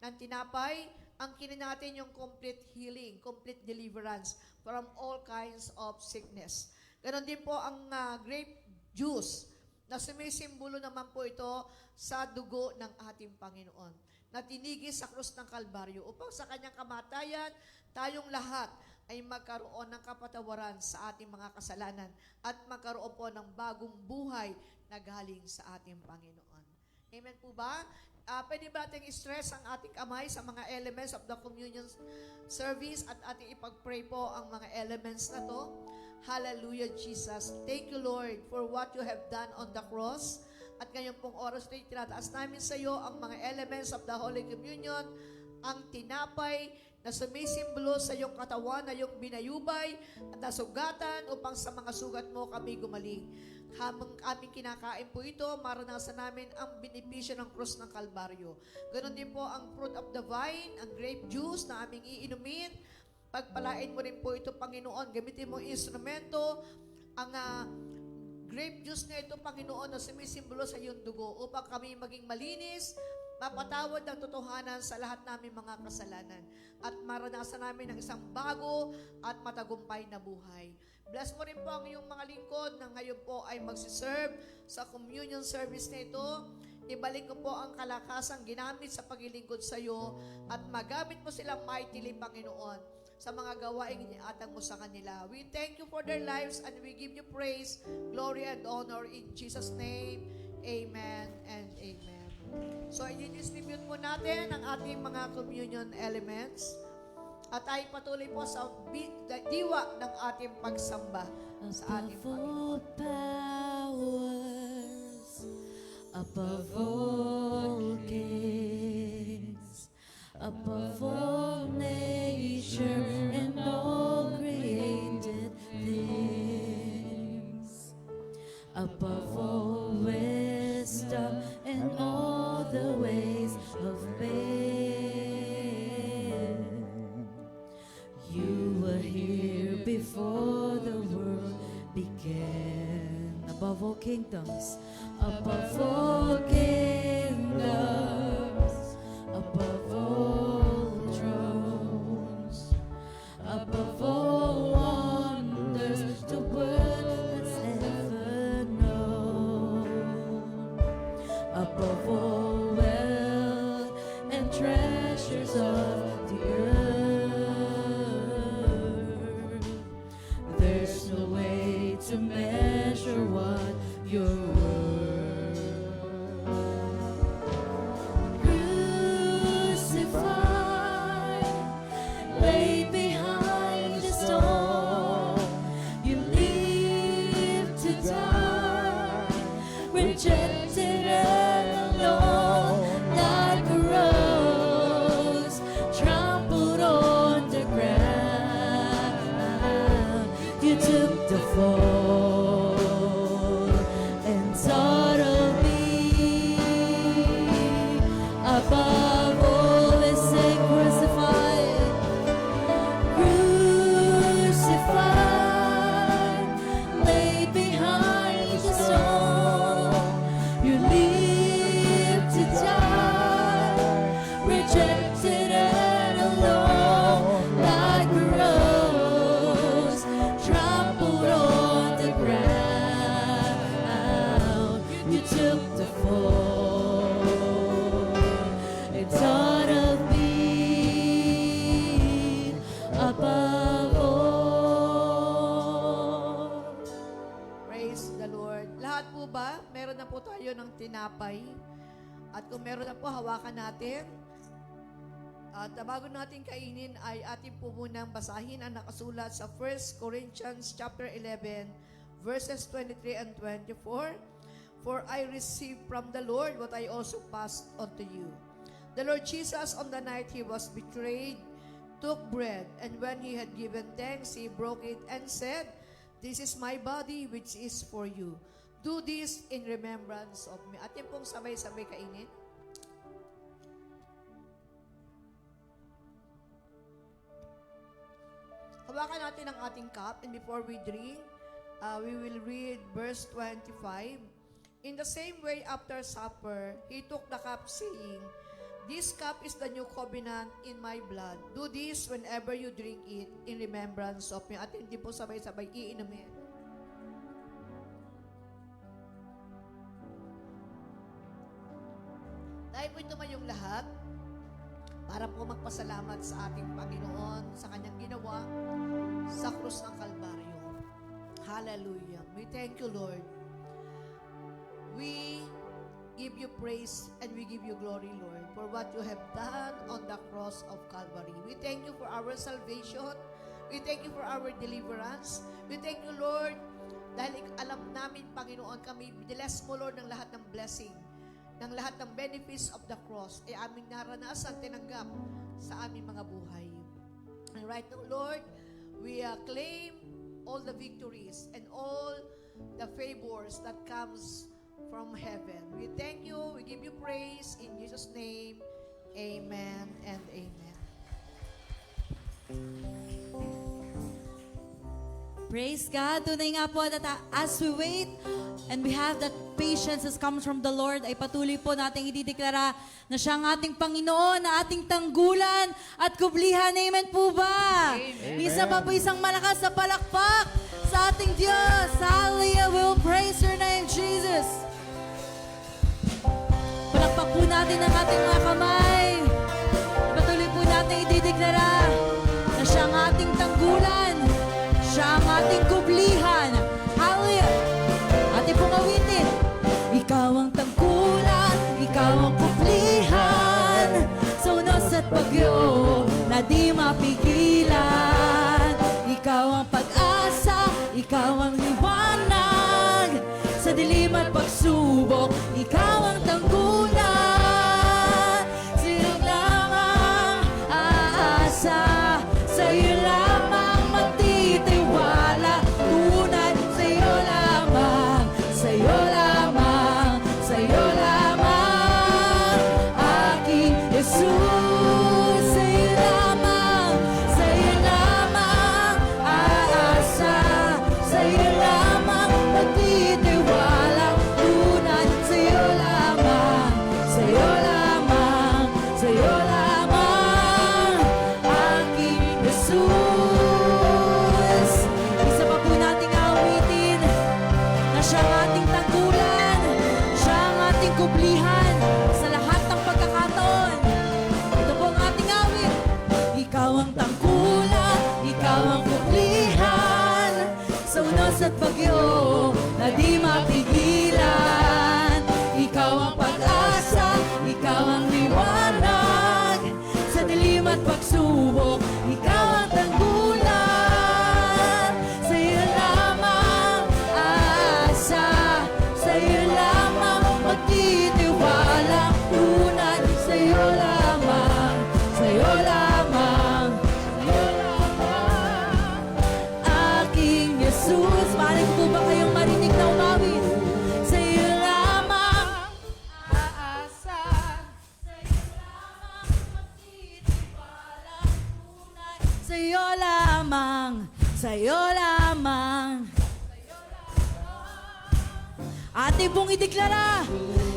ng tinapay, ang kinin natin yung complete healing, complete deliverance from all kinds of sickness. Ganon din po ang grape juice na sumisimbolo naman po ito sa dugo ng ating Panginoon na tinigil sa krus ng Kalbaryo upang sa kanyang kamatayan, tayong lahat ay magkaroon ng kapatawaran sa ating mga kasalanan at magkaroon po ng bagong buhay na galing sa ating Panginoon. Amen po ba? Pwede ba ating stress ang ating kamay sa mga elements of the communion service at ating ipag-pray po ang mga elements na to? Hallelujah, Jesus. Thank you, Lord, for what you have done on the cross. At ngayon pong oras na itinataas namin sa iyo ang mga elements of the Holy Communion, ang tinapay na sumisimbolo sa iyong katawan na iyong binayubay at nasugatan upang sa mga sugat mo kami gumaling. Habang aming kinakain po ito, maranasan namin ang benepisyo ng krus ng Kalbaryo. Ganon din po ang fruit of the vine, ang grape juice na aming iinumin. Pagpalain mo rin po ito, Panginoon. Gamitin mo instrumento, ang grape juice na ito, Panginoon, na sumisimbolo sa iyong dugo upang kami maging malinis, mapatawad ng totohanan sa lahat namin mga kasalanan at maranasan namin ang isang bago at matagumpay na buhay. Bless mo rin po ang iyong mga lingkod na ngayon po ay magsiserve sa communion service na ito. Ibalik ko po ang kalakasang ginamit sa paglilingkod sa iyo at magamit mo silang mightily, Panginoon, sa mga gawaing iniatang mo sa kanila. We thank you for their lives and we give you praise, glory, and honor in Jesus' name. Amen and amen. So, i-distribute po natin ang ating mga communion elements at ay patuloy po sa diwa ng ating pagsamba sa ating Panginoon. Powers, above all kings, above all nature and all created things, above all wisdom and all the ways of man. You were here before the world began. Above all kingdoms, above all kingdoms, above all thrones, above all wonders the world has ever known, above all wealth and treasures of the earth. There's no way to measure what you're worth. Crucified, laid behind the stone, you lived to die, rejected and alone, like a rose trampled on the ground. You took the fall and thought of me. Above all is say crucified, crucified, laid behind the stone. You lived to die, rejected and alone, like a rose trampled on the ground. You took the fall and thought of me above all. Praise the Lord. Lahat po ba, meron na po tayo ng tinapay? At kung meron na po, hawakan natin. At bago natin kainin ay atin po munang basahin ang nakasulat sa 1 Corinthians chapter 11 verses 23 and 24. For I received from the Lord what I also passed on to you. The Lord Jesus, on the night he was betrayed, took bread, and when he had given thanks, he broke it and said, "This is my body which is for you. Do this in remembrance of me." Atin pong sabay-sabay kainin. Hawakan natin ang ating cup, and before we drink, we will read verse 25. In the same way, after supper, he took the cup, saying, "This cup is the new covenant in my blood. Do this whenever you drink it in remembrance of me." At hindi po sabay-sabay iinumin. lahat para po magpasalamat sa ating Panginoon sa kanyang ginawa sa krus ng Kalbaryo. Hallelujah. We thank you, Lord. We give you praise and we give you glory, Lord, for what you have done on the cross of Calvary. We thank you for our salvation. We thank you for our deliverance. We thank you, Lord, dahil alam namin, Panginoon, kami bless mo, Lord, ng lahat ng blessing, ng lahat ng benefits of the cross, ay aming naranasan, tinanggap sa aming mga buhay. And right now, Lord, we claim all the victories and all the favors that comes from heaven. We thank you, we give you praise in Jesus' name. Amen and amen. Praise God. Tunay nga po that as we wait and we have that patience that comes from the Lord, ay patuloy po nating idideklara na siya ang ating Panginoon, na ating tanggulan at kublihan. Amen po ba? Amen. Isa pa po isang malakas na palakpak sa ating Diyos. Hallelujah. We will praise your name, Jesus. Palakpak po natin ang ating mga kamay. Patuloy po natin idideklara na siya ang ating tanggulan, siya ang ating kublihan. Hallelujah. Ating pong awitin. Ikaw ang tangkulan, ikaw ang kublihan, sa unos at bagyo na di mapigilan. Ikaw ang pag-asa, ikaw ang liwanag, sa dilim at pagsubok, ikaw ang tangkulan. Sino lamang aasa, sa'yo lamang magtitiwala. Tunay sa'yo lamang, sa'yo lamang, sa'yo lamang, aking Jesus. Sa'yo lamang aasa, sa'yo lamang magtitiwala. Tunay sa'yo lamang, sa'yo lamang, sa'yo lamang, aking Jesus. Isa pa po nating awitin na siya ang ating tanggulan, siya ang ating kublihan sa lahat ng pagkakataon. Ito po ang ating awit. Ikaw ang tangkulan, ikaw ang kublihan, sa unos at bagyo na di mapigilan. Ikaw ang pag-asa, ikaw ang liwanag, sa dilim at pagsubok, ikaw ang tanggulan. Sa'yo lamang aasa, sa'yo lamang magtitiwala. Tunay sa'yo lamang, sa'yo lamang, sa'yo lamang, aking Jesus. Maaari ko po ba kayong marinig na umawit? Sa'yo lamang aasa, sa'yo lamang magtitiwala. Tunay sa'yo lamang, sa'yo lamang. Ating pong ideklara,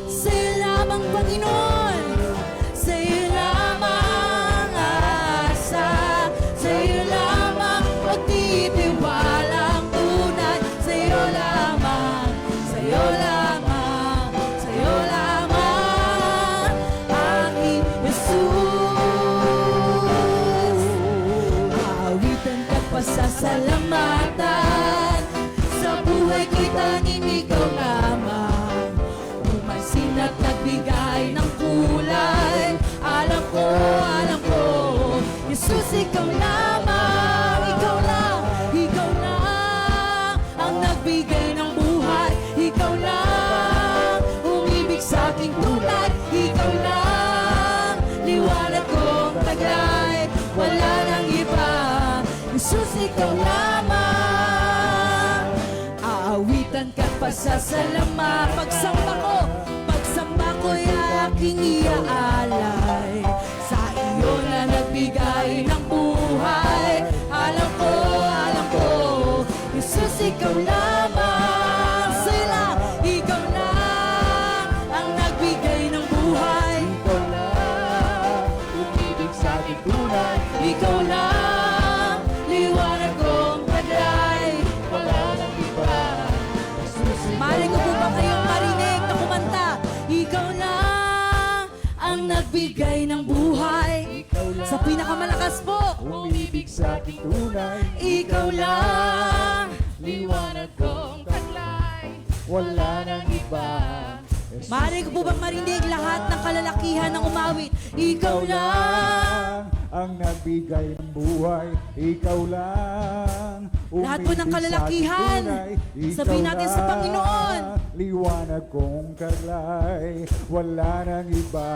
sa'yo lamang, Panginoon, sa'yo lamang aasa, sa'yo lamang magtitiwala. Ang tunay sa'yo lamang, sa'yo lamang, sa'yo lamang, aking Jesus. Awitan at pasasalamatan, sa buhay kita ikaw lamang, umasin at nagbigay ng kulay. Alam ko, Jesus, ikaw lamang, ikaw lang ang nagbigay ng buhay. Ikaw lang umibig sa aking tunay. Ikaw lang liwanag kong taglay. Wala nang iba, Jesus, ikaw lamang. Aawitan ka't pasasalama, pagsamba ko'y aking iaalay. Sa iyo na nagbigay ng buhay. Alam ko, Jesus, ikaw lamang. Sila, ikaw lang ang nagbigay ng buhay. Ikaw lang umibig sa aking tunay. Ikaw lang liwanag kong taglay. Wala nang iba. Mali ko po ba kayong marinig na kumanta? Ikaw lang ang nagbigay nagbigay ng buhay. Sa pinakamalakas po, Umibig sa aking tunay, ikaw lang. liwanag kong taglay, wala nang iba. Maaari ko po bang marinig lahat ng kalalakihan ng umawit? Ikaw lang. ang nagbigay ng buhay, ikaw lang. Lahat po ng Umibig sa kalalakihan, aking tunay, ikaw sabihin natin sa lang. Panginoon. Liwanag kong taglay, wala nang iba.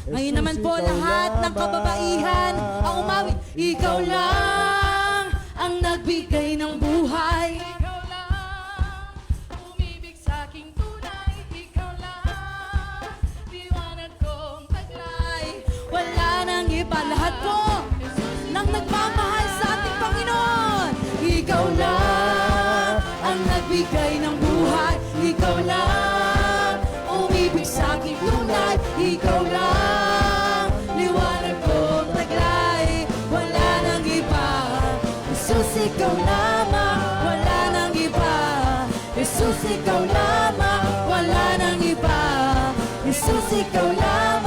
Ngayon Jesus, naman po ikaw lahat ng lamang. kababaihan ang umawit. Ikaw lang ang nagbigay ng buhay. Ikaw lang, umibig sa aking tunay. Ikaw lang, liwanag kong taglay. Wala nang iba. Lahat po ng nagmamahal sa ating Panginoon. Ikaw lang ang nagbigay ng buhay. Ikaw lang umibig sa aking tunay. Ikaw lang liwanag kong taglay. Wala nang iba. Jesus, ikaw lamang. Wala nang iba. Jesus, ikaw lamang. Wala nang iba. Jesus, ikaw lamang.